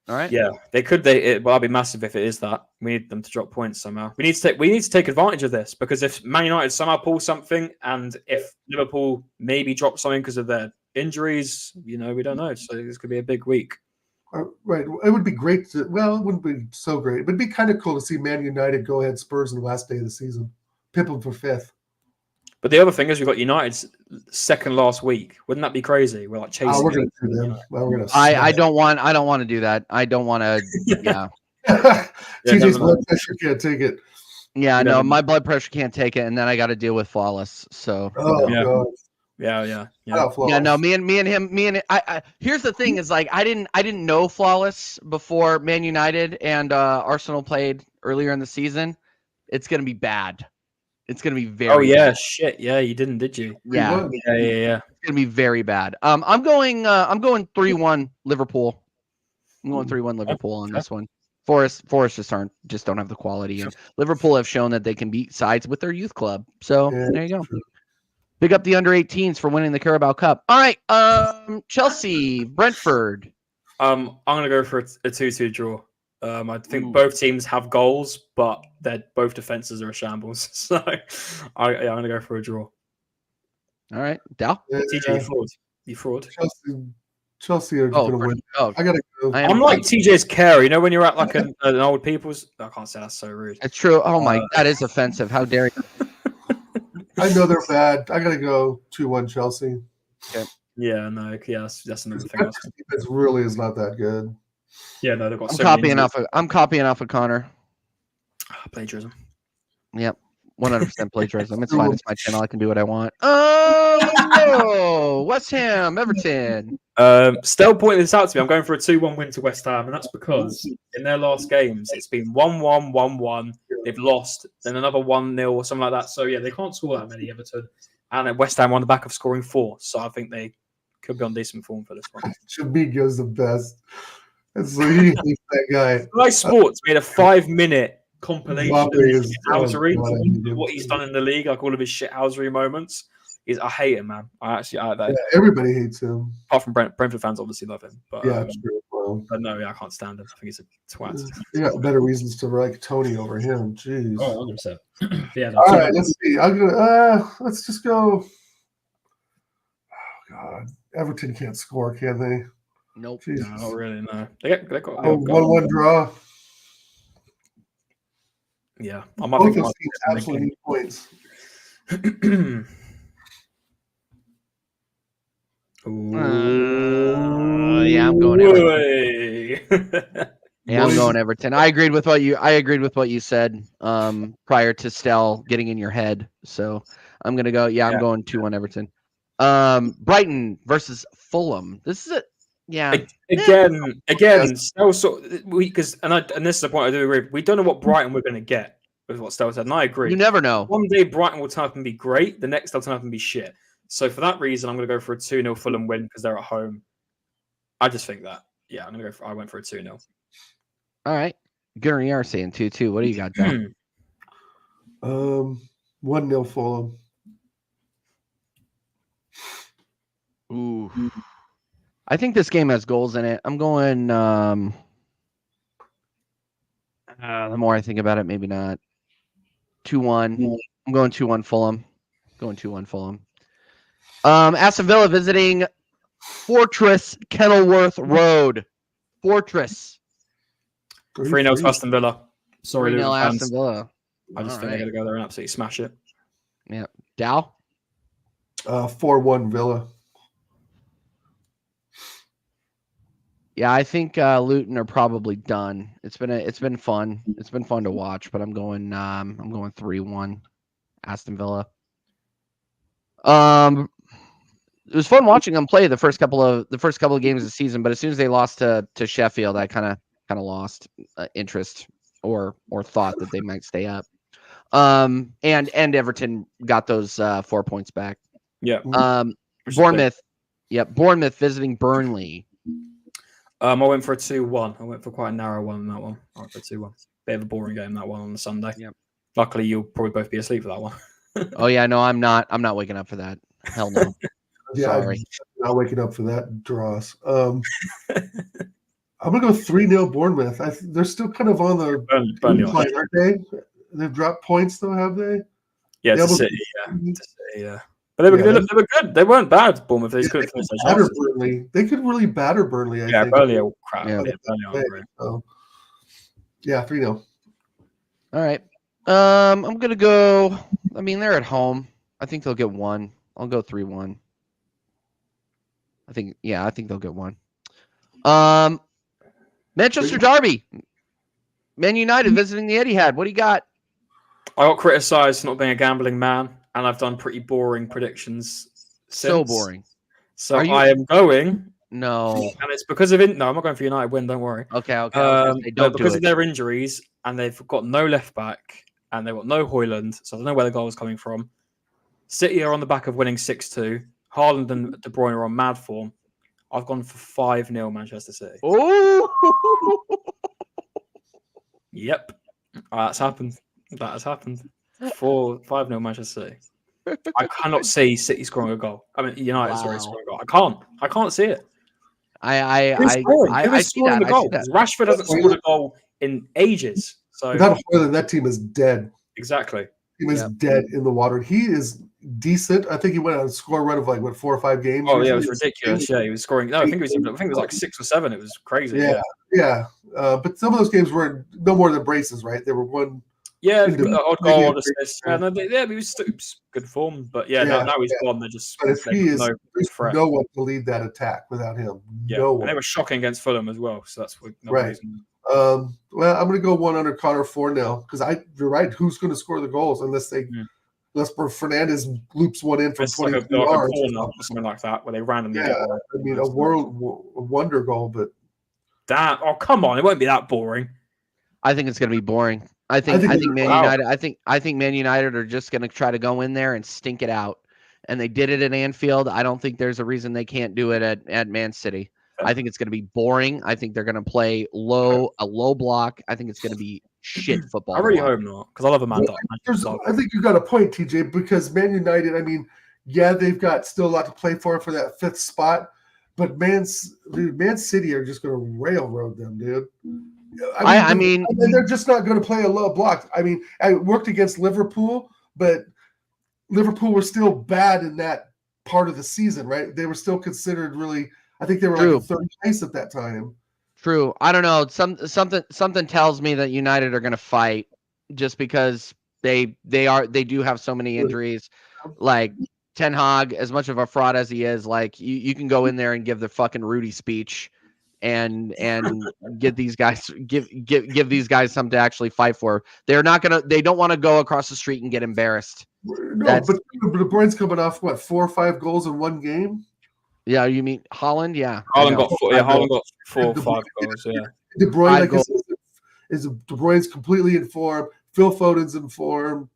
All right. Yeah, they could. Well, that'd be massive if it is that. We need them to drop points somehow. We need to take advantage of this, because if Man United somehow pull something, and if Liverpool maybe drop something because of their injuries, we don't know. So this could be a big week. Right. It would be great it wouldn't be so great. It would be kind of cool to see Man United go ahead Spurs in the last day of the season. Pip them for 5th. But the other thing is, we've got United's second last week. Wouldn't that be crazy? We're like chasing. We're going to do them. I don't want to do that. I don't want to. Yeah. TJ's blood pressure can't take it. Yeah, no, my blood pressure can't take it, and then I got to deal with Flawless. So. Oh Yeah. God. Yeah. Yeah, no, me and him. Here's the thing: is like I didn't know Flawless before Man United and Arsenal played earlier in the season. It's gonna be bad. It's gonna be very. Oh yeah, bad. shit. Yeah, you didn't, did you? Yeah. Yeah. It's gonna be very bad. I'm going 3-1 Liverpool. I'm going 3-1 Liverpool on this one. Forest just don't have the quality, and Liverpool have shown that they can beat sides with their youth club. So there you go. True. Big up the under 18s for winning the Carabao Cup. All right, Chelsea, Brentford. I'm gonna go for a 2-2 draw. I think both teams have goals, but both defenses are a shambles. So I'm gonna go for a draw. All right, Dal. TJ, you fraud. Chelsea are going to win. I gotta go. I'm like TJ's care. You know when you're at like an old people's. I can't say that's so rude. It's true. Oh my, that is offensive. How dare you? I know they're bad. I gotta go 2-1 Chelsea. Okay. Yeah, no, yeah, that's another thing. It really is not that good. Yeah, no, they've got. I'm copying off of Connor. Plagiarism. Yep, 100% plagiarism. It's fine. It's my channel. I can do what I want. Oh no, West Ham, Everton. Stell pointed this out to me. I'm going for a 2-1 win to West Ham, and that's because in their last games it's been 1-1, 1-1. They've lost, then another 1-0 or something like that. So yeah, they can't score that many, Everton. And at West Ham on the back of scoring 4. So I think they could be on decent form for this one. Shabigio's the best. He's that guy. Sky Sports made a 5-minute compilation of his shithousery, God, what he's done in the league, like all of his shithousery moments. I hate him, man. Everybody hates him. Apart from Brentford fans, obviously love him. But Yeah, sure. Well, but no, I can't stand him. I think he's a twat. you got better reasons to like Tony over him. Jeez. Oh, 100%. Yeah. All right, let's see. I'm gonna let's just go. Oh God, Everton can't score, can they? Nope. Jesus. No, not really. No, they got 1-1 draw. Yeah, I might Both think those teams absolutely need points. Yeah, I'm going Everton. Yeah, I'm going Everton. I agreed with what you said prior to Stell getting in your head. So I'm gonna go. Yeah, I'm going 2-1 Everton. Brighton versus Fulham. This is it. Yeah. Again. Stell because and this is the point I do agree. We don't know what Brighton we're going to get with what Stell said, and I agree. You never know. One day Brighton will turn up and be great. The next they'll turn up and be shit. So for that reason, I'm going to go for a 2-0 Fulham win because they're at home. I just think that. Yeah, I went for a 2-0. All right. Gunnar, you are saying 2-2. What do you got, Dan? 1-0 Fulham. Ooh. I think this game has goals in it. I'm going the more I think about it, maybe not. 2-1. I'm going 2-1 Fulham. Aston Villa visiting Fortress Kenilworth Road. Fortress. 3-0 to Aston Villa. Sorry, 3-0 Aston Villa. I just think they're going to go there and absolutely smash it. Yeah. Dow? 4-1 Villa. Yeah, I think Luton are probably done. It's been fun. It's been fun to watch, but I'm going 3-1 Aston Villa. It was fun watching them play the first couple of games of the season, but as soon as they lost to Sheffield, I kind of lost interest or thought that they might stay up. And Everton got those 4 points back. Yeah. Bournemouth. Yep. Bournemouth visiting Burnley. I went for a 2-1. I went for quite a narrow one on that one. I went for a 2-1. Bit of a boring game, that one on the Sunday. Yep. Luckily, you'll probably both be asleep for that one. Oh yeah, no, I'm not waking up for that. Hell no. Yeah, Sorry. not waking up for that dross. I'm gonna go 3-0 Bournemouth. They're still kind of on the Burnley, incline, aren't they? They've dropped points though, have they? yeah, to City, yeah. But they were good. They weren't bad. Bournemouth. They just couldn't finish their chances. Burnley. They could really batter Burnley. I think. Burnley are crap. Yeah. Burnley aren't great. Yeah, 3-0. All right. I'm gonna go. I mean, they're at home. I think they'll get one. I'll go 3-1. I think they'll get one. Manchester Derby. Man United visiting the Etihad. What do you got? I got criticised for not being a gambling man, and I've done pretty boring predictions since. So boring. So I am going. No. And it's because of no, I'm not going for United win. Don't worry. Okay. Because of their injuries, and they've got no left back, and they've got no Højlund, so I don't know where the goal is coming from. City are on the back of winning 6-2. Haaland and De Bruyne are on mad form. I've gone for 5-0 Manchester City. Oh. Yep. That's happened. That has happened. 5-0 Manchester City. I cannot see City scoring a goal. I mean, United, scoring a goal. I can't see it. I see that. Rashford hasn't scored a goal in ages. So without Højlund, that team is dead. Exactly. He was dead in the water. He is decent. I think he went on a score run of 4 or 5 games. Oh yeah, it was ridiculous. Yeah, he was scoring. No, I think it was like 6 or 7. It was crazy. Yeah. But some of those games were no more than braces, right? They were one. Yeah, odd goal, odd assist. Yeah, he was good form. But now he's gone. They're just. But if he is, there's no one to lead that attack without him. Yeah, no one. And they were shocking against Fulham as well. So that's right. Reason. Well, I'm going to go one under Connor 4-0 because you're right. Who's going to score the goals unless Fernandez loops one in from 20 yards, or something like that, where they randomly get one. I mean, a wonder goal, but damn! Oh, come on! It won't be that boring. I think it's going to be boring. I think Man United. I think Man United are just going to try to go in there and stink it out, and they did it at Anfield. I don't think there's a reason they can't do it at Man City. I think it's going to be boring. I think they're going to play a low block. I think it's going to be shit football. I really hope not, because I love a man. I think you got a point, TJ, because Man United, I mean, they've got still a lot to play for that 5th spot, but Man City are just going to railroad them, dude. I mean, they're just not going to play a low block. I mean, I worked against Liverpool, but Liverpool were still bad in that part of the season, right? They were still considered really. I think they were like 3rd place at that time. True. I don't know. Something tells me that United are going to fight just because they do have so many injuries. Like Ten Hag, as much of a fraud as he is, like you can go in there and give the fucking Rudy speech and give these guys these guys something to actually fight for. They don't want to go across the street and get embarrassed. No, but De Bruyne's coming off 4 or 5 goals in one game. Yeah, you mean Haaland? Yeah, Haaland got 4 or 5 goals. Yeah, De Bruyne, De Bruyne's completely in form. Phil Foden's in form.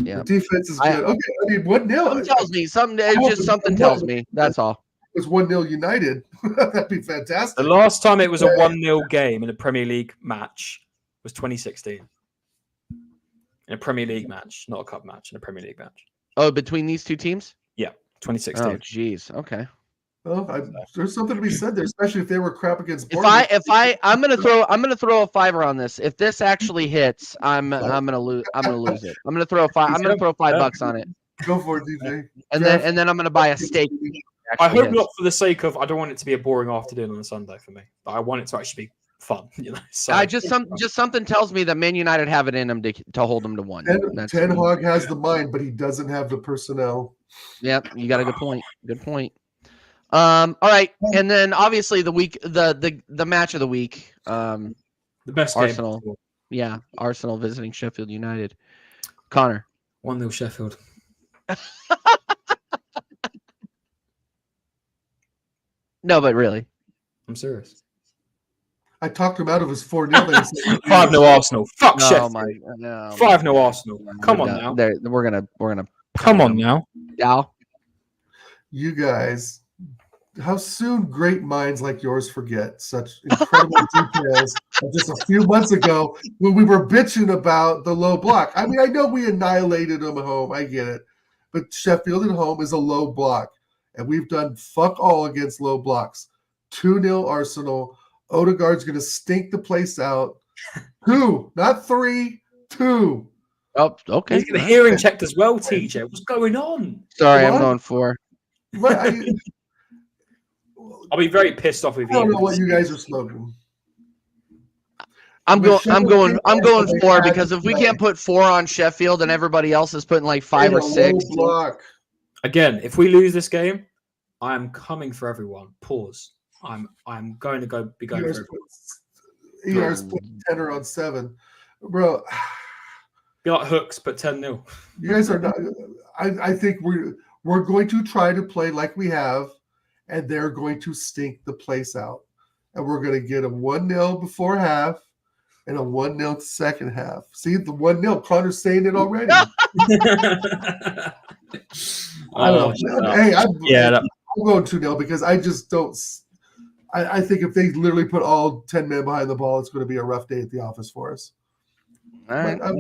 Yeah, the defense is good. Okay, I mean 1-0. Something tells me. That's all. It was 1-0 United. That'd be fantastic. The last time it was a 1-0 game in a Premier League match was 2016. In a Premier League match, not a cup match, in a Premier League match. Oh, between these two teams? Yeah. 2016. Oh, jeez. Okay. Well, there's something to be said there, especially if they were crap against Bournemouth. I'm gonna throw a $5 on this. If this actually hits, I'm gonna lose it. I'm gonna throw $5 on it. Go for it, DJ. And then I'm gonna buy a steak. I hope not for the sake of. I don't want it to be a boring afternoon on a Sunday for me. But I want it to actually be fun. So something tells me that Man United have it in them to hold them to 1. Ten Hag has the mind, but he doesn't have the personnel. Yep, you got a good point. Good point. All right, and then obviously the match of the week. The best Arsenal. game. Yeah, Arsenal visiting Sheffield United. Connor. 1-0 Sheffield. No, but really, I'm serious. I talked him out of his 4-0. 5-0 Arsenal. Fuck Sheffield. 5-0 Arsenal. Come on now. We're gonna. Come on now. Al. You guys, how soon great minds like yours forget such incredible details of just a few months ago when we were bitching about the low block. I mean, I know we annihilated them at home. I get it. But Sheffield at home is a low block. and we've done fuck all against low blocks. 2-0 Arsenal. Odegaard's going to stink the place out. 2, not 3, 2. Oh, okay. He's getting hearing checked as well, TJ. What's going on? Sorry, I'm What? going 4. But I'll be very pissed off with I don't know what you guys are smoking. I'm going 4 They because if we can't put 4 on Sheffield and everybody else is putting like 5 or 6. Block. Again, if we lose this game, I am coming for everyone. Pause. I'm going to be going for everyone. ER's put 10 on 7. Bro. Be like Hooks, but 10-0. You guys are not. I think we're going to try to play like we have, and they're going to stink the place out. And we're going to get a 1-0 before half and a 1-0 second half. See, the 1-0. Connor's saying it already. I don't know. Hey, I'm going 2-0 because I just don't. I think if they literally put all 10 men behind the ball, it's going to be a rough day at the office for us. All right. I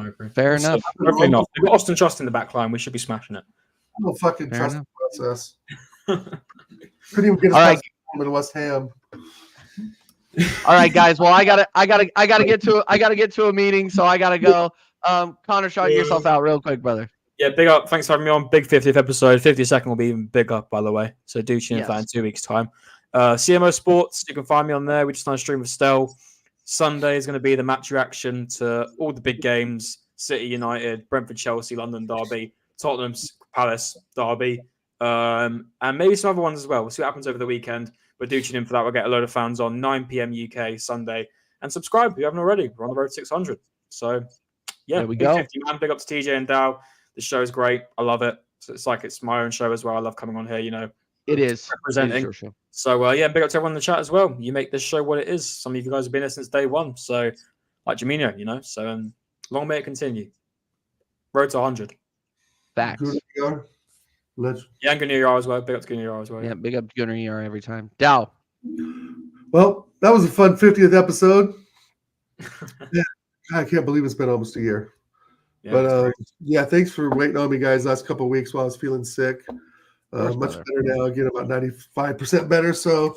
agree. Fair enough. Hopefully not. We've got Austin Trust in the back line. We should be smashing it. I don't fucking Fair trust enough. the process. Couldn't even get us past in West Ham. All right, guys. Well, I gotta get to a meeting, so I gotta go. Connor, shout yourself out real quick, brother. Yeah, big up. Thanks for having me on. Big 50th episode. 52nd will be even bigger, by the way. So do tune in for that in 2 weeks' time. CMO Sports, you can find me on there. We just done a stream with Stel. Sunday is going to be the match reaction to all the big games: City, United, Brentford, Chelsea, London Derby, Tottenham Palace Derby, and maybe some other ones as well. We'll see what happens over the weekend. But do tune in for that. We'll get a load of fans on 9 p.m. UK Sunday. And subscribe if you haven't already. We're on the road to 600. So, yeah, there we go. 50, man. Big up to TJ and Dow. The show is great. I love it. So it's like it's my own show as well. I love coming on here, It is. representing. It is your show. So, yeah, big up to everyone in the chat as well. You make this show what it is. Some of you guys have been here since day one. So, like Jamino, So, long may it continue. Road to 100. Facts. Legend. Yeah, and Gunnar as well. Big up to Gunnar as well. Yeah, big up Gunnar every time. Dow. Well, that was a fun 50th episode. Yeah, I can't believe it's been almost a year. Yeah, But thanks for waiting on me, guys. Last couple of weeks while I was feeling sick. Much better now. Again, about 95% better. So,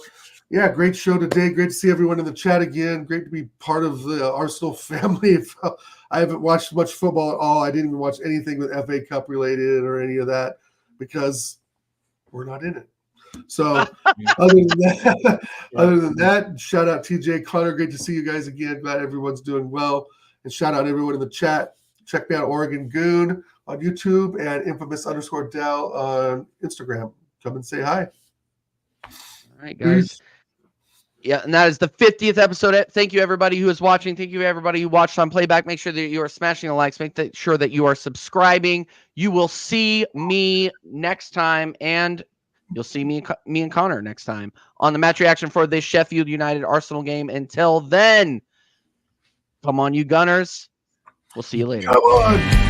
yeah, great show today. Great to see everyone in the chat again. Great to be part of the Arsenal family. I haven't watched much football at all. I didn't even watch anything with FA Cup related or any of that because we're not in it. So, other than that, shout out TJ, Connor. Great to see you guys again. Glad everyone's doing well. And shout out everyone in the chat. Check me out, Oregon Goon on YouTube and infamous_Dow on Instagram. Come and say hi. All right, guys. Peace. Yeah, and that is the 50th episode. Thank you, everybody who is watching. Thank you, everybody who watched on playback. Make sure that you are smashing the likes. Make sure that you are subscribing. You will see me next time, and you'll see me and Connor next time on the match reaction for this Sheffield United Arsenal game. Until then, come on, you Gunners. We'll see you later. Come on.